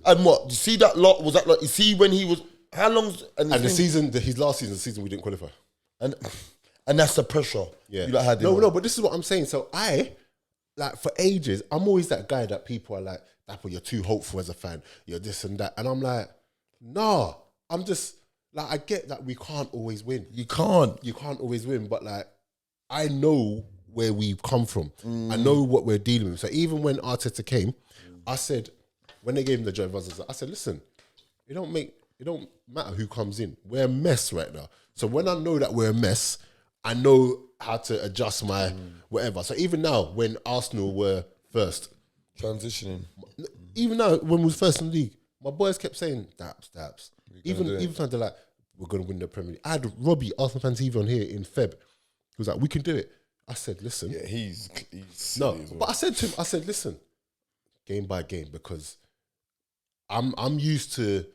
And what? You see that lot? Was that like? You see when he was? How long? And the season, his last season, the season we didn't qualify, and that's the pressure. Yeah, you had no. But this is what I'm saying. So for ages, I'm always that guy that people are like, "Dapper, you're too hopeful as a fan. You're this and that," and I'm like, "Nah, I'm just." Like, I get that we can't always win. You can't always win, but like, I know where we've come from. I know what we're dealing with. So even when Arteta came, I said, when they gave him the job, I said, listen, it don't matter who comes in. We're a mess right now. So when I know that we're a mess, I know how to adjust my whatever. So even now, when Arsenal were first, transitioning, even now when we was first in the league, my boys kept saying, Daps. Even when they're like, we're going to win the Premier League. I had Robbie, Arsenal fan TV on here in Feb. He was like, we can do it. I said, listen. Yeah, he's no, but I said to him, listen, game by game, because I'm used to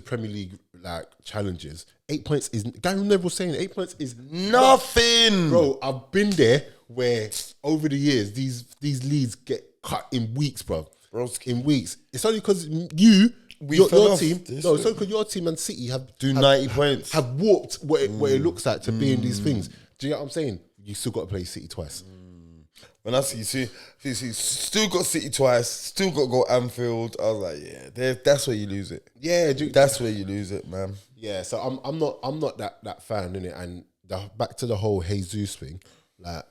Premier League like challenges. 8 points is, Gary Neville was saying 8 points is nothing. Bro, I've been there where over the years these leads get cut in weeks, bro. In weeks. It's only because your team. No, it's only because your team and City have 90 points. Have warped what it looks like to be in these things. Do you get what I'm saying? You still got to play City twice. When I see, still got City twice, still got to go Anfield. I was like, yeah, that's where you lose it. Yeah, that's where you lose it, man. Yeah, so I'm not that fan, innit? And back to the whole Jesus thing, like,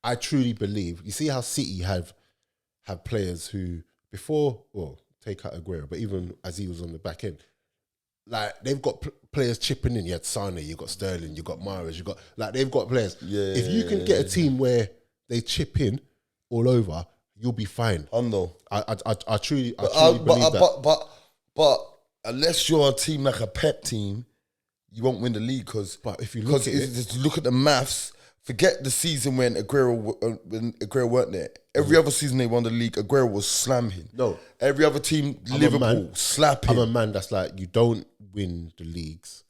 I truly believe. You see how City have players who take out Aguero, but even as he was on the back end, like, they've got players chipping in. You had Sane, you got Sterling, you got Mahrez, they've got players. Yeah, if you can get a team where they chip in all over, you'll be fine. I know. I truly believe that. But unless you're a team like a Pep team, you won't win the league. But if you look at it, just look at the maths. Forget the season when Aguero weren't there. Every other season they won the league, Aguero was slamming. No. Every other team, Liverpool, slapping. I'm a man that's like, you don't win the leagues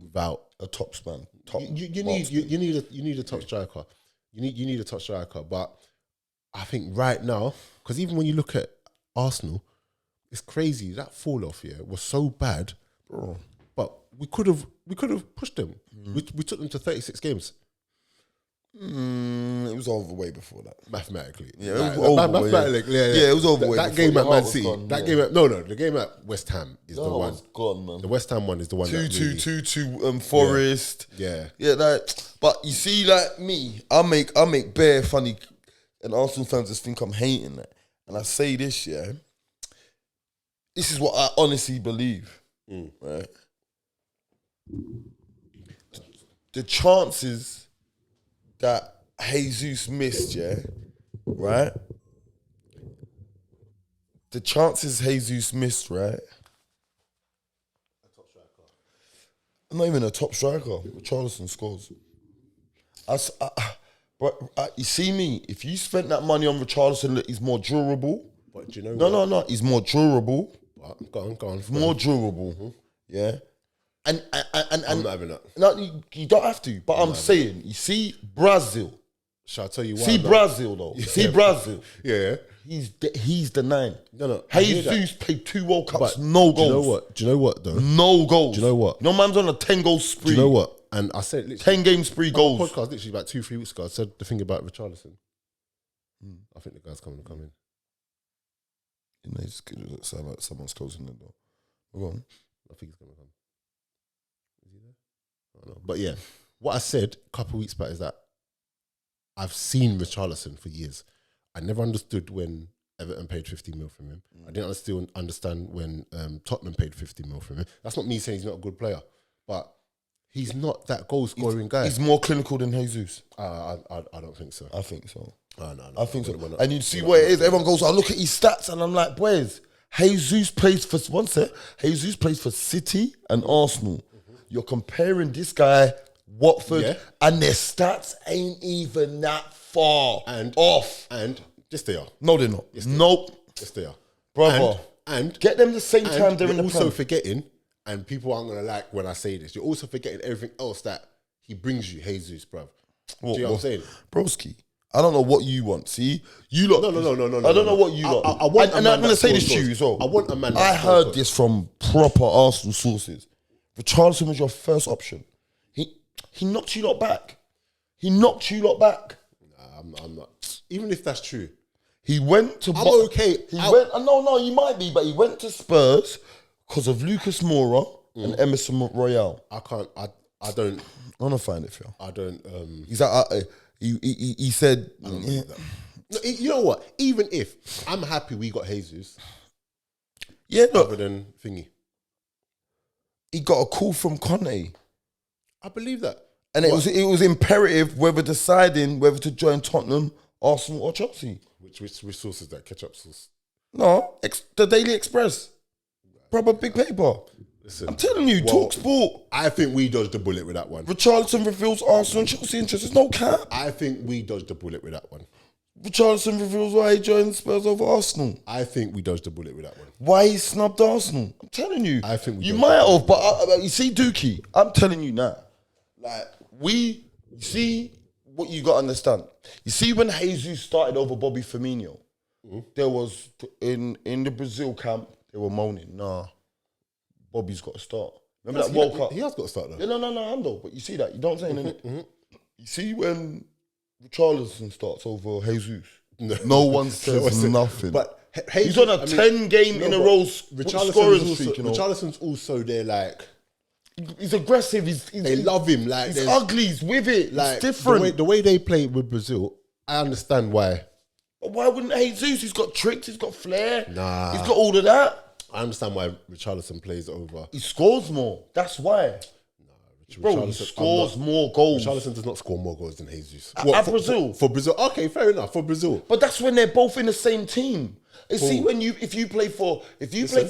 without a top man. You need a top striker. You need a top striker. But I think right now, because even when you look at Arsenal, it's crazy. That fall off here was so bad, bro. But we could have pushed them. We took them to 36 games. It was over way before that. Mathematically. Yeah, it was over. Mathematically, yeah, it was over way that before. game at Your Man heart was City. gone, That yeah. game at the game at West Ham is the Your heart one. was gone, man. The West Ham one is the one. 2-2, Forest. Yeah. Yeah, but you see, like me, I make bare funny, and Arsenal fans just think I'm hating that. And I say this, yeah. This is what I honestly believe, right? The chances that Jesus missed, yeah, right? The chances Jesus missed, right? I'm not even a top striker. Richarlison scores. But you see me, if you spent that money on Richarlison, he's more durable. But do you know No, he's more durable. Go on. More durable. Yeah. And I'm not having that. No, you don't have to. But I'm saying, you see Brazil. Shall I tell you why? See Brazil though. See Brazil. Yeah. He's the 9. No. I hear Jesus that. played 2 World Cups, But no goals. Do you know what though? No goals. Do you know what? No man's on a 10-goal spree. Do you know what? And I said literally 10 game spree on goals. the podcast literally about 2-3 weeks ago. I said the thing about Richarlison. I think the guy's coming to come in. You know, it sound like someone's closing the door. Go on. I think he's gonna come. Is he there? I don't know. But yeah, what I said a couple of weeks back is that I've seen Richarlison for years. I never understood when Everton paid 50 mil from him. I didn't understand when Tottenham paid 50 mil from him. That's not me saying he's not a good player, but he's not that goal scoring guy. He's more clinical than Jesus. I don't think so. I think so. No. I think so. And you see what it is. Everyone goes, I look at his stats and I'm like, boys, Jesus plays for City and Arsenal. You're comparing this guy, Watford, and their stats ain't even that far off. And yes, they are. No, they're not. Nope. Yes, they are. Brother. And get them the same time they're in the also Prem. forgetting, and people aren't going to like when I say this, you're also forgetting everything else that he brings you, Jesus, bruv. Do you know what I'm saying? Broski, I don't know what you want. See? You lot. No. I don't know what you lot. I want and I'm going to say this to you as well. I want a man I heard this from proper Arsenal sources. Richarlison was your first option. He knocked you lot back. Nah, I'm not. Even if that's true. He went to... I'm okay. No, you might be, but he went to Spurs because of Lucas Moura and Emerson Royale. I don't... I want to find it, Phil. I don't... He's like... He said... No, you know what? Even if I'm happy we got Jesus... Yeah, look. Other than thingy. He got a call from Conte. I believe that. And it was imperative whether deciding whether to join Tottenham, Arsenal or Chelsea. Which sources that ketchup sauce? No, the Daily Express. Proper big paper. Listen, I'm telling you, Talk Sport. I think we dodged the bullet with that one. Richarlison reveals Arsenal and Chelsea interest. There's no cap. I think we dodged the bullet with that one. Richarlison reveals why he joined Spurs over Arsenal. I think we dodged the bullet with that one. Why he snubbed Arsenal. I'm telling you. I think you might have, but you see, Dookie, I'm telling you now. Like, you see what you got to understand. You see when Jesus started over Bobby Firmino, there was, in the Brazil camp, they were moaning, nah, Bobby's got to start. Remember that World Cup? He has got to start though. Yeah, no, Hando, but you see that. You don't say anything. You see when Richarlison starts over Jesus, no one says nothing. But he's on a 10-game in a row scoring streak. Richarlison's also there, like... He's aggressive. They love him. Like he's ugly. He's with it. Like, it's different. The way they play with Brazil, I understand why. But why wouldn't Jesus? He's got tricks. He's got flair. Nah. He's got all of that. I understand why Richarlison plays over. He scores more. That's why. Bro, he scores more goals. Richarlison does not score more goals than Jesus. At Brazil? For Brazil. Okay, fair enough. For Brazil. But that's when they're both in the same team. You see, if you play for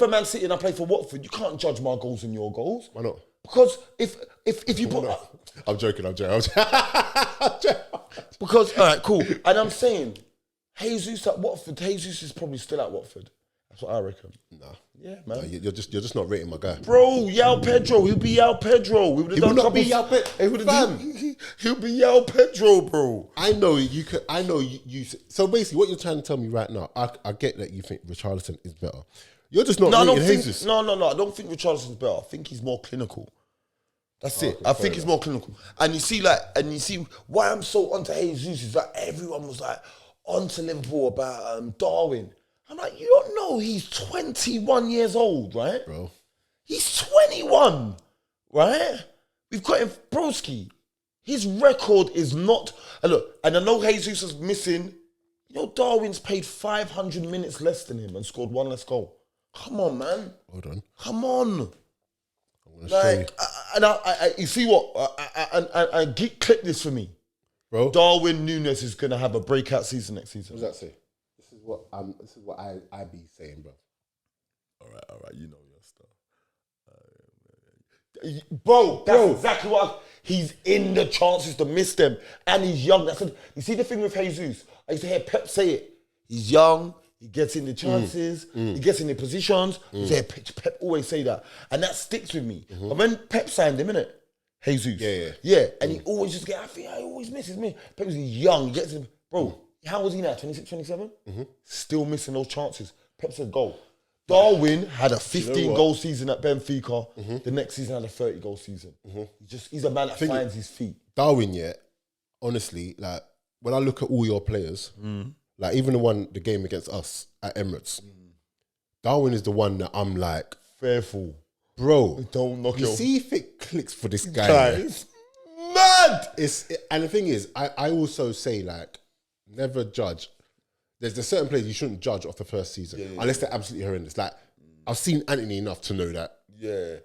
Man City and I play for Watford, you can't judge my goals and your goals. Why not? Because if you put... I'm joking. Because, all right, cool. And I'm saying, Jesus at Watford, Jesus is probably still at Watford. That's what I reckon. Nah. Yeah, man. Nah, you're just not rating my guy. Bro, Yao Pedro. He'll be Yao Pedro. He will not be Yao Pedro. He'll be Yao Pedro, bro. I know you could. I know you. So basically, what you're trying to tell me right now, I get that you think Richarlison is better. You're just not rating Jesus. No. I don't think Richarlison's better. I think he's more clinical. That's it. I think it's more clinical. And you see why I'm so onto Jesus is that everyone was like onto Liverpool about Darwin. I'm like, you don't know he's 21 years old, right? Bro. He's 21, right? We've got him, broski. His record is not, and look, and I know Jesus is missing. You know, Darwin's played 500 minutes less than him and scored one less goal. Come on, man. Hold on. Come on. Like, you see what? Clip this for me, bro. Darwin Nunez is gonna have a breakout season next season. What does that say? This is what I be saying, bro. All right, you know your stuff, bro. That's exactly what. He's in the chances to miss them, and he's young. You see the thing with Jesus. I used to hear Pep say it. He's young. He gets in the chances. He gets in the positions. Pep always say that. And that sticks with me. But when Pep signed him, innit? Jesus. Yeah. And he always just I think he always misses me. Pep was young. He gets him. Bro, how was he now? 26, 27? Still missing those chances. Pep said goal. Darwin had a 15-goal season at Benfica. The next season had a 30-goal season. He's a man that finds his feet. Darwin, honestly, like, when I look at all your players, like even the game against us at Emirates, Darwin is the one that I'm like, fearful. Bro, don't knock you your... see if it clicks for this guy. It's mad! And the thing is, I also say, like, never judge. There's certain players you shouldn't judge off the first season, unless they're absolutely horrendous. Like, I've seen Anthony enough to know that. Yeah.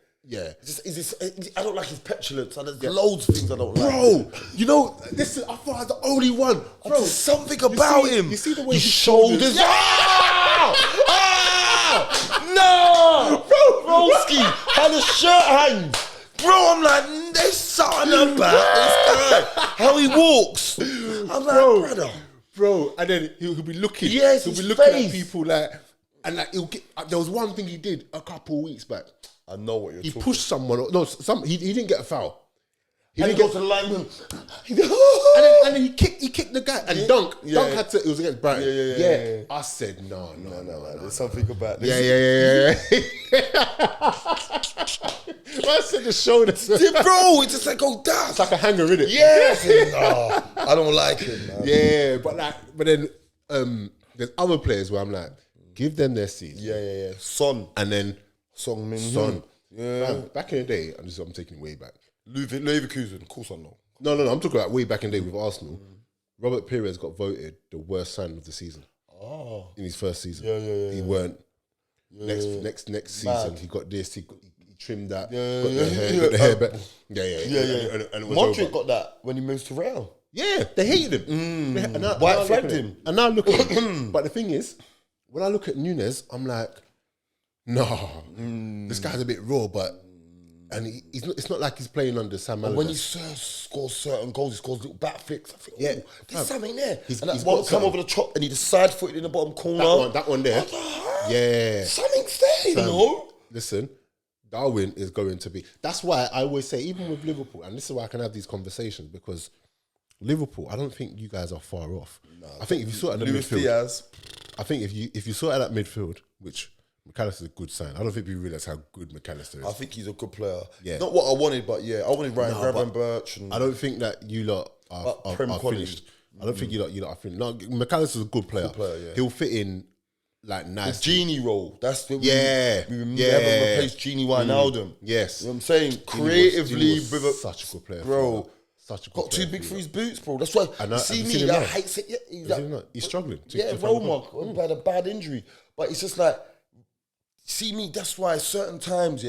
I don't like his petulance. There's Yeah. loads of things I don't like. Bro, you know, I thought I was the only one. Bro, There's something about him. You see the way his his shoulders. No! Broski, how the shirt hangs. Bro, I'm like, there's something about this guy. How he walks. I'm like, brother. Bro, and then he'll be looking. Yes, he'll be his looking face. at people like, and like he'll get. There was one thing he did a couple of weeks back. I know what you're He talking pushed someone. No, he didn't get a foul. He didn't go to the lineman. And then he kicked the guy and Dunk had to. It was against Brighton. Yeah. I said no. There's something about this. Yeah. I said the shoulders. Bro, it's just like, oh, damn. It's like a hanger, innit? Yes. No, I don't like him, man. Yeah, but then there's other players where I'm like, give them their seats. Yeah. Son. And then Son. Yeah. Man, back in the day, I'm taking it way back. Leverkusen, of course I know. No, I'm talking about way back in the day with Arsenal. Robert Pires got voted the worst signing of the season. Oh. In his first season. Yeah. He weren't. Next season, he got this, he trimmed that, got the hair back. Yeah. And it was Modric got that when he moved to Real. Yeah, they hated him. White flagged him. And now look at him. But the thing is, when I look at Nunez, I'm like, this guy's a bit raw, but it's not like he's playing under Sam Allardyce. When he scores certain goals, he scores little back flicks. I think, there's something there. He's that one come over the top and he just side footed in the bottom corner. That one there. Yeah. Something's there, you know. Listen, Darwin is going to be. That's why I always say, even with Liverpool, and this is why I can have these conversations, because Liverpool, I don't think you guys are far off. No, I think if you sort out the midfield, Diaz. I think if you sort out that midfield, which McAllister's a good sign. I don't think people realise how good McAllister is. I think he's a good player. Yeah. Not what I wanted, but I wanted Ryan Gravenberch. And I don't think that you lot are finished. I don't think you lot are finished. No, McAllister's a good player. He'll fit in like nice. The Genie role. That's what we never replaced Genie Wijnaldum. Yes. You know what I'm saying? Creatively, such a good player. Bro. Such a good got player. too big for his boots, bro. That's why you see me that hates it. He's struggling. Roma had a bad injury. But it's just like, see me, that's why certain times,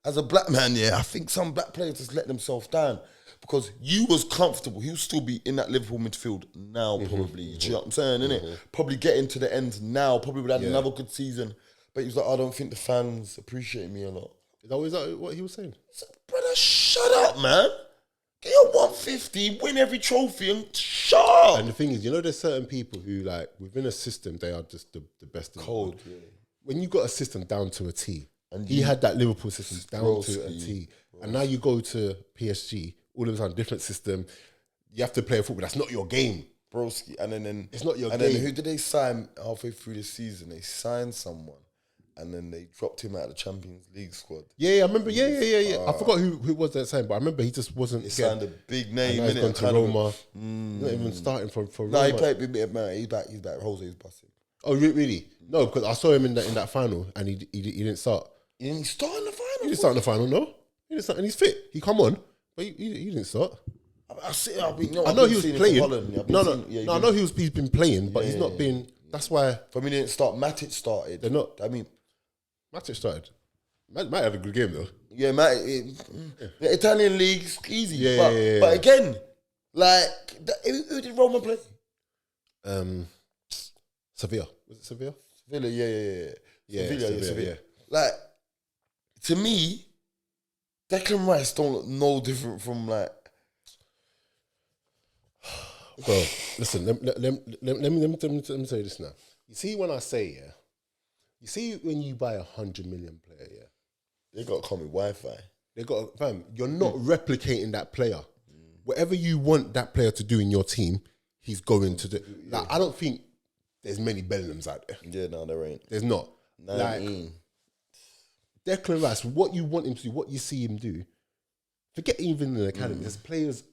as a black man, I think some black players just let themselves down. Because you was comfortable. He'll still be in that Liverpool midfield now, probably. Do you know what I'm saying, innit? Probably getting to the end now. Probably would have another good season. But he was like, I don't think the fans appreciate me a lot. Is that what he was saying? So, brother, shut up, man. Get your 150, win every trophy and shut up. And the thing is, there's certain people who, like, within a system, they are just the best in the world. When you got a system down to a T, and he had that Liverpool system down to a T, and now you go to PSG, all of a sudden, different system, you have to play a football. That's not your game. Broski. And then it's not your game. And then who did they sign halfway through the season? They signed someone. and then they dropped him out of the Champions League squad. Yeah, I remember. Yeah. I forgot who was that saying, but I remember he just wasn't. He signed a big name. He's gone to Roma. Not even starting for Roma. No, he played with me. Man, he's back. Jose's busting. Oh, really? No, because I saw him in that final, and he didn't start. He didn't start in the final. He didn't start in the final. No, he didn't start, and he's fit. He come on, but he didn't start. I know he was playing. I know he's been playing, but he's not been. That's why. For me, he didn't start. Matic started. They're not. I mean, Matic started. Might have a good game though. Yeah, the Italian league's easy. Yeah, but again, like, who did Roma play? Sevilla. Was it Sevilla? Sevilla, yeah. Sevilla. Like, to me, Declan Rice don't look no different from like. Bro, listen. Let me tell you this now. You see, when I say you see when you buy 100 million player, they got to come with Wi-Fi. Fam, you're not replicating that player. Whatever you want that player to do in your team, he's going to do. Like, I don't think there's many Bellinghams out there. Yeah, no, there ain't. There's not. Like, Declan Rice, what you want him to do, what you see him do, forget even in the academy. There's players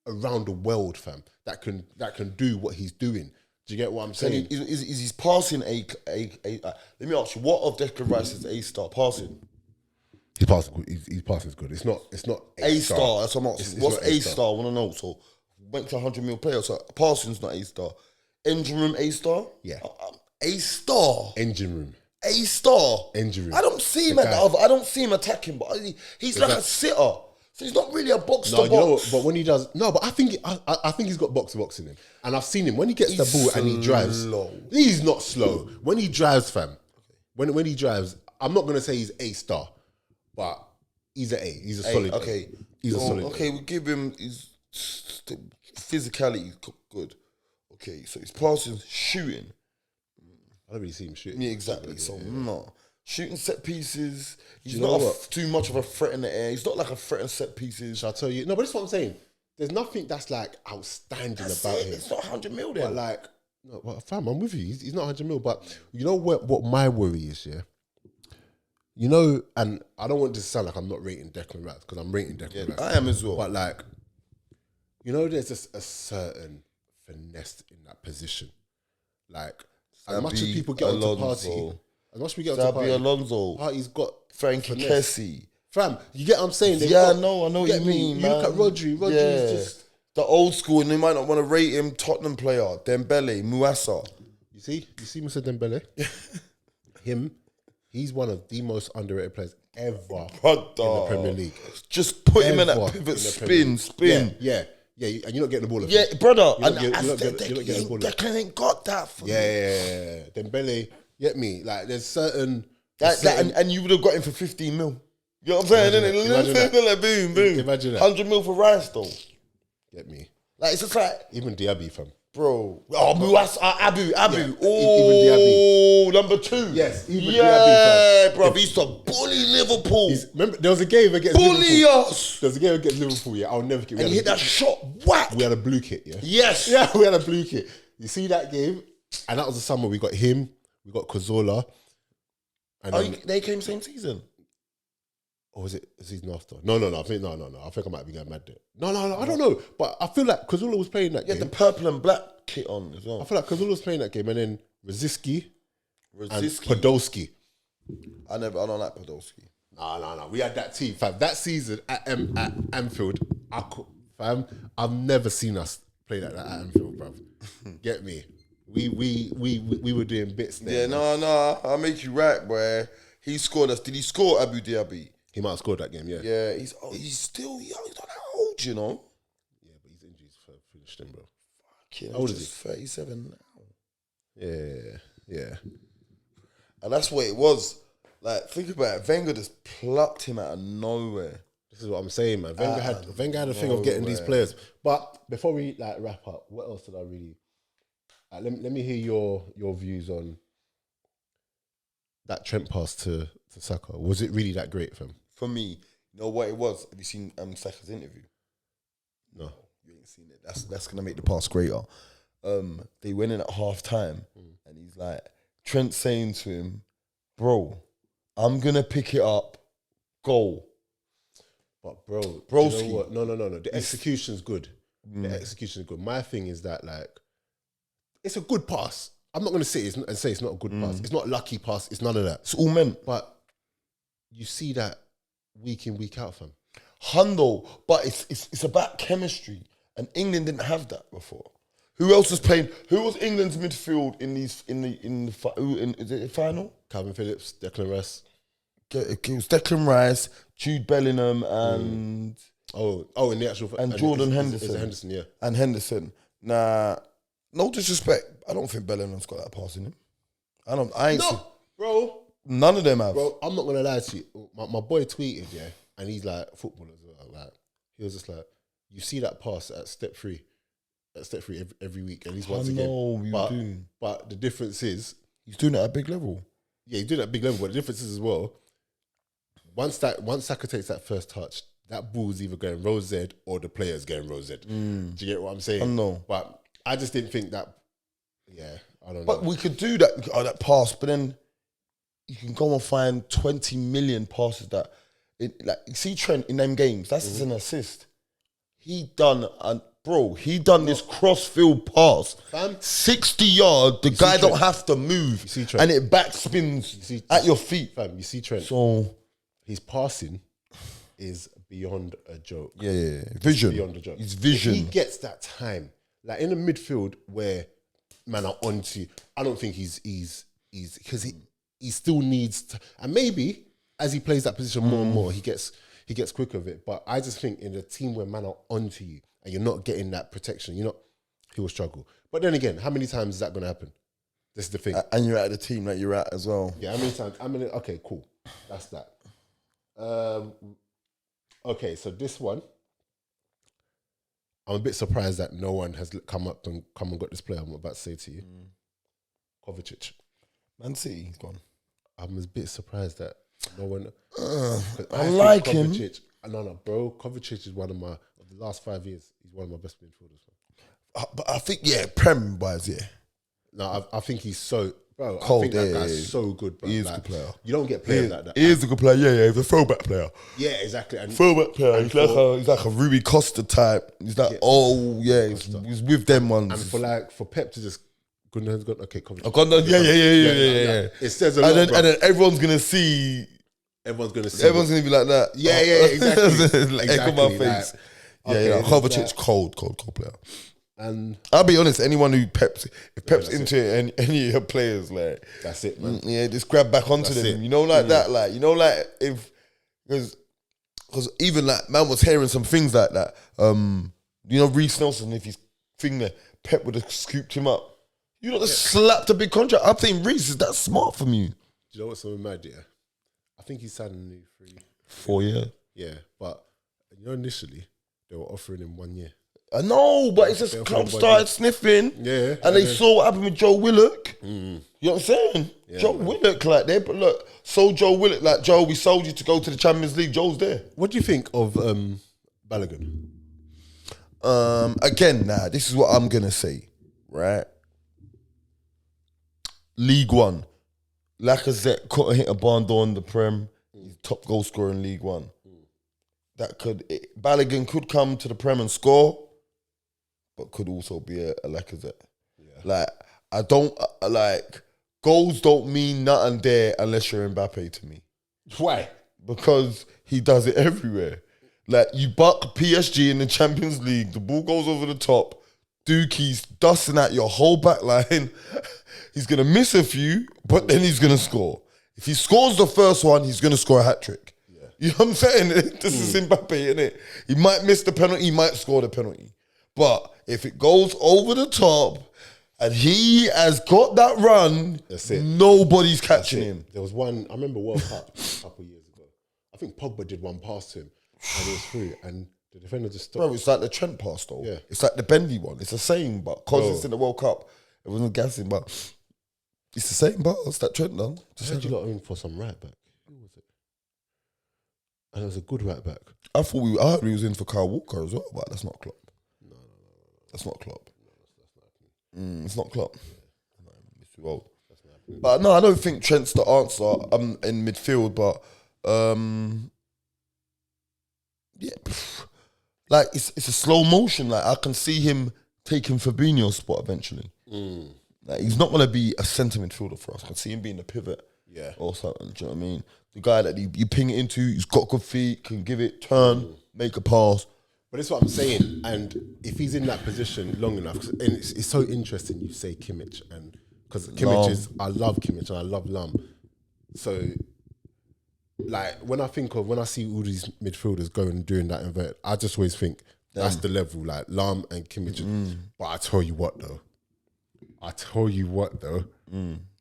around the world, fam, that can do what he's doing. Do you get what I'm saying? Is his passing a let me ask you, what of Declan Rice's A-star passing? His passing is good. It's not A-star. That's what I'm asking. What's A-star? I want to know. So went to 100 mil player. So passing's not A-star. Engine room A-star. Yeah. A-star. Engine room. A-star. Engine room. I don't see him I don't see him attacking, but he's like a sitter. So he's not really a box to box. You know what, but when he does, but I think he's got box to box in him, and I've seen him when he gets the ball and he drives. He's not slow when he drives, fam. When he drives, I'm not gonna say he's A-star, but he's an A. He's a solid. Okay, he's a solid. Okay, we give him his physicality good. Okay, so his passing, shooting. I don't really see him shooting. Yeah, exactly. So no. Shooting set pieces, he's not too much of a threat in the air. He's not like a threat in set pieces. Shall I tell you? No, but that's what I'm saying. There's nothing that's like outstanding about him. It's not 100 mil then. But like, no, but fam, I'm with you. He's not 100 mil. But you know what my worry is, yeah? You know, and I don't want this to sound like I'm not rating Declan Rice, because I'm rating Declan Rice. I am as well. But like, you know, there's just a certain finesse in that position. Like, as much as people get onto party, as much as we get onto party, Alonso, party's got Frankie Kessie. Fam, you get what I'm saying? I know what you mean, You man. look at Rodri. Rodri's just the old school, and they might not want to rate him. Tottenham player, Dembele, Muasa. You see, Mr. Dembele. He's one of the most underrated players ever in the Premier League. Just put him in that pivot, spin. Yeah, and you're not getting the ball. Yeah, brother. Declan ain't got that. For me. Dembele, get me? Like, there's certain and you would have got him for 15 mil. You know what I'm saying? Innit? Boom. Imagine that. 100 mil for Rice though. Get me? Like, it's just like even Diaby, fam. Bro. Oh, Muas, Abu. Yeah, oh, number 2. Yes, even Diaby, fam. Bro, he used to bully Liverpool. Remember, there was a game against bully Liverpool. Us. There was a game against Liverpool, yeah. I'll never forget. And he hit that shot, whack. We had a blue kit, yeah? Yes. Yeah, we had a blue kit. You see that game? And that was the summer we got him, we got Cazorla. And they came same season. Or was it a season after? No. I think I think I might be going mad there. No. I don't know. But I feel like Cazorla was playing that game. Yeah, the purple and black kit on as well. I feel like Cazorla was playing that game, and then Rosicky and Podolski. I don't like Podolski. No. We had that team, fam. That season at Anfield, I've never seen us play like that at Anfield, bruv. Get me? We were doing bits there. Yeah, no. I'll make you right, boy. He scored us. Did he score Abu Dhabi? He might have scored that game, yeah. Yeah, he's still young. He's not that old, you know. Yeah, but his injuries finished him, bro. How old is he? 37 now. Yeah. And that's what it was. Like, think about it. Wenger just plucked him out of nowhere. This is what I'm saying, man. Wenger had a thing of getting these players. But before we wrap up, what else did I really? Let me hear your views on that Trent pass to Saka. Was it really that great for him? For me, you know what it was? Have you seen Saka's interview? No. You ain't seen it. That's gonna make the pass greater. They went in at half time and he's like, Trent saying to him, bro, I'm going to pick it up. Goal. But bro, Broski. you know what? No. The execution's good. The execution's good. My thing is that like, it's a good pass. I'm not going to say it's not a good pass. It's not a lucky pass. It's none of that. It's all meant. But you see that week in, week out, fam. Hundo, but it's about chemistry, and England didn't have that before. Who else was playing? Who was England's midfield in the final? Calvin Phillips, Declan Rice. It was Declan Rice, Jude Bellingham, and in the actual and Jordan Henderson. It's Henderson, yeah, and Henderson. Nah, no disrespect. I don't think Bellingham's got that pass in him. I ain't seen, bro. None of them have. Bro, I'm not gonna lie to you. My boy tweeted, yeah, and he's like football as well. Like he was just like, you see that pass at step three every week, and he's once again. But the difference is he's doing it at a big level. Yeah, he's doing it at a big level. But the difference is as well. Once Saka takes that first touch, that ball's either going row Z or the player's going row Z. Do you get what I'm saying? I know, but I just didn't think that. Yeah, I don't know. But we could do that pass, but then you can go and find 20 million passes that, you see Trent in them games. That's an assist. He done this cross-field pass, Fam? 60 yards. The guy don't have to move, and it backspins at your feet. Fam, you see Trent. So his passing is beyond a joke. Yeah. Vision. Beyond a joke. His vision. If he gets that time, like in the midfield where man are onto. I don't think he's because he still needs to, and maybe as he plays that position more and more, he gets quicker with it. But I just think in a team where man are onto you and you're not getting that protection, he will struggle. But then again, how many times is that going to happen? This is the thing. And you're at the team that you're at as well. Yeah, how many times? Okay, cool. That's that. Okay, so this one, I'm a bit surprised that no one has come and got this player I'm about to say to you. Kovacic. Man City, he's gone. I'm a bit surprised that no one... I like him. No, bro. Kovacic is one of the last 5 years, he's one of my best midfielders. But I think, Prem-wise, yeah. No, I think he's so... Bro, cold, I think that guy's so good, bro. He is a good player. You don't get players like that. He is a good player, yeah. He's a throwback player. Yeah, exactly. And throwback player. He's like a Rui Costa type. He's like, he's with them ones. And for Pep to just... Gundogan's gone, okay, Kovacic. Yeah. It says a lot, and then everyone's going to see... Everyone's going to be like that. Yeah, exactly. Egg on my face. Kovacic, cold player. And I'll be honest, anyone who Pep's into any of your players, like that's it, man. Yeah, just grab back onto them. That, because even like man was hearing some things like that. Reece Nelson, if he's finger, Pep would have scooped him up. Slapped a big contract. I'm thinking Reece, is that smart from you? Do you know what's so mad? Yeah, I think he signed a new 4 year. Yeah, but initially they were offering him 1 year. I know, but it's just club started sniffing. Yeah. And they saw what happened with Joe Willock. Mm. You know what I'm saying? Yeah, Joe Willock, like, but look, sold Joe Willock, like, Joe, we sold you to go to the Champions League. Joe's there. What do you think of Balogun? Again, this is what I'm going to say, right? League One. Lacazette couldn't hit a barn door in the Prem. He's top goal scorer in League One. Balogun could come to the Prem and score, but could also be a Lacazette. Yeah. Like, I don't, goals don't mean nothing there unless you're Mbappe to me. Why? Because he does it everywhere. Like, you buck PSG in the Champions League, the ball goes over the top, Dookie's dusting at your whole back line. He's going to miss a few, but then he's going to score. If he scores the first one, he's going to score a hat-trick. Yeah. You know what I'm saying? This is Mbappe, innit? He might miss the penalty, he might score the penalty. But if it goes over the top and he has got that run, that's it. Nobody's catching him. There was one, I remember World Cup a couple of years ago. I think Pogba did one pass to him and it was through and the defender just stopped. Bro, it's like the Trent pass though. Yeah. It's like the Bendy one. It's the same, but because it's in the World Cup, it wasn't gassing, but it's the same pass that Trent done. I heard you got in for some right back. Who was it? And it was a good right back. I heard he was in for Kyle Walker as well, but that's not Klopp. No. That's not Klopp. It's not Klopp. Yeah. It's too old. That's not But no, I don't think Trent's the answer in midfield, but yeah, like it's a slow motion. Like I can see him taking Fabinho's spot eventually. Like he's not gonna be a centre midfielder for us. I can see him being a pivot, or something. Do you know what I mean? The guy that you ping it into, he's got good feet, can give it, turn, make a pass. But that's what I'm saying. And if he's in that position long enough, and it's so interesting you say Kimmich, and because Kimmich I love Kimmich and I love Lum. So, like when I see all these midfielders going and doing that event, I just always think that's the level, like Lum and Kimmich. But I tell you what though.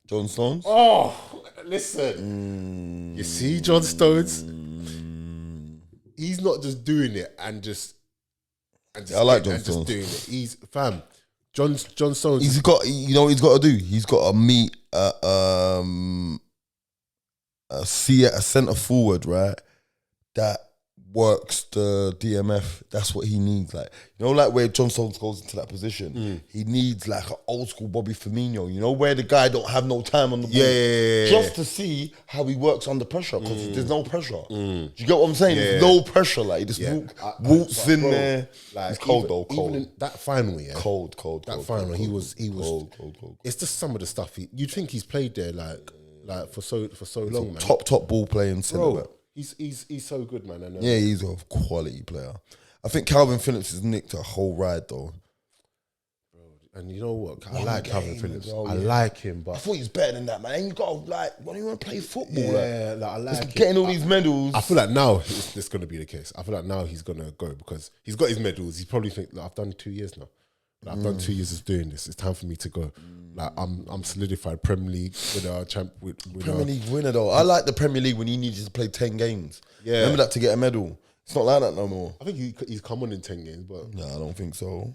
John Stones? Oh, listen. You see John Stones? He's not just doing it and just I like John Stones. Just doing it. He's John Stones. He's got, you know what he's got to do? He's got to meet a centre forward, right? That works the DMF. That's what he needs. Like, you know, like where John Stones goes into that position, he needs like an old school Bobby Firmino. You know, where the guy don't have no time on the ball, just to see how he works under pressure, because there's no pressure. Do you get what I'm saying? There's no pressure. Like, he just walks in there. Like, it's cold though. Cold. Even in that final, cold. That final, he was. Cold. It's just some of the stuff. You'd think he's played there like for so long, man. Top ball playing centre back. He's so good, man. And, yeah, he's a quality player. I think Calvin Phillips has nicked a whole ride though. Bro, and you know what? I like Calvin Phillips. I like him, but I thought he's better than that, man. And you got when you want to play football, I like him. Getting all these medals. I feel like now it's going to be the case. I feel like now he's going to go because he's got his medals. He probably think, like, I've done 2 years now. Like, I've done 2 years of doing this. It's time for me to go. Like I'm solidified Premier League winner, Premier League winner though. I like the Premier League when he needed to play 10 games. Yeah, remember that, to get a medal. It's not like that no more. I think he's come on in 10 games, but no, I don't think so.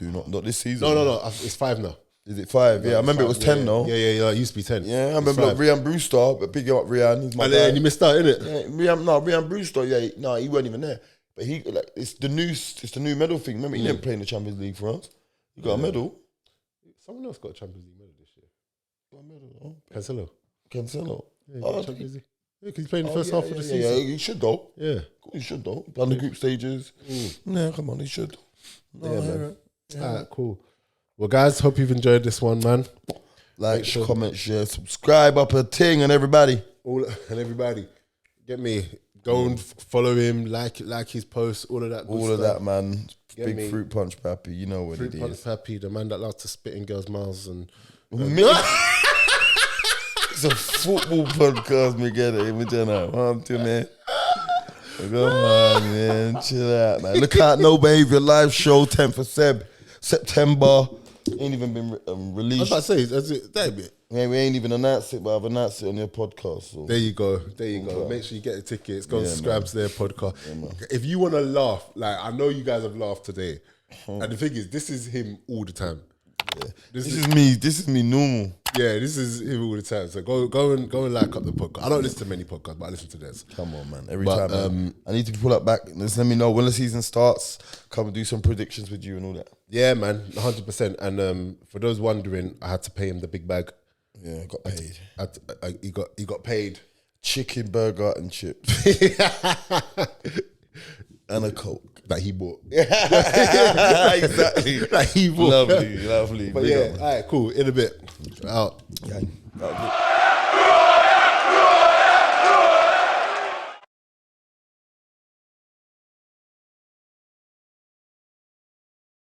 Not this season. No. It's 5 now. Is it 5? Yeah, I remember it was 10 though. Yeah. It used to be 10. Yeah, I remember Ryan Brewster, but big up Ryan. He's my guy. And you missed out, innit? Yeah, Ryan Brewster. Yeah, no, he wasn't even there. But he it's the new medal thing. Remember, he didn't play in the Champions League for us. He got a medal. Someone else got a Champions League medal this year. Got a medal. Cancelo. Yeah, oh, Champions League. Yeah, because he's playing the first half of the season. Yeah, he should though. Yeah, he should though. Done the group stages. Yeah, come on, he should. Man. Alright, cool. Well, guys, hope you've enjoyed this one, man. Like, comment, share, subscribe, up a ting, and everybody. Get me. Go and follow him, like his posts, all of that. All of that, man. Big Fruit Punch Pappy, you know what it is. Fruit Punch Pappy, the man that loves to spit in girls' mouths and. It's a football podcast, me get it. I'm too, man. Come on, man. Chill out, man. Look out, No Behaviour live show, 10th of September. Ain't even been released. I was about to say, that's it. That bit. Yeah, we ain't even announced it, but I've announced it on your podcast. So. There you go. Make sure you get the tickets. Go and subscribe to their podcast. If you want to laugh, like, I know you guys have laughed today. And the thing is, this is him all the time. Yeah. This is me. This is me normal. Yeah, this is him all the time. So go and like up the podcast. I don't listen to many podcasts, but I listen to theirs. Come on, man. Every time. Man. I need to pull that back. Just let me know when the season starts. Come and do some predictions with you and all that. Yeah, man. 100%. And for those wondering, I had to pay him the big bag. Yeah, got paid. He got paid. Chicken burger and chips. And a Coke. That he bought. Exactly. That he bought. Lovely. But yeah, all right, cool. In a bit. Out. Yeah.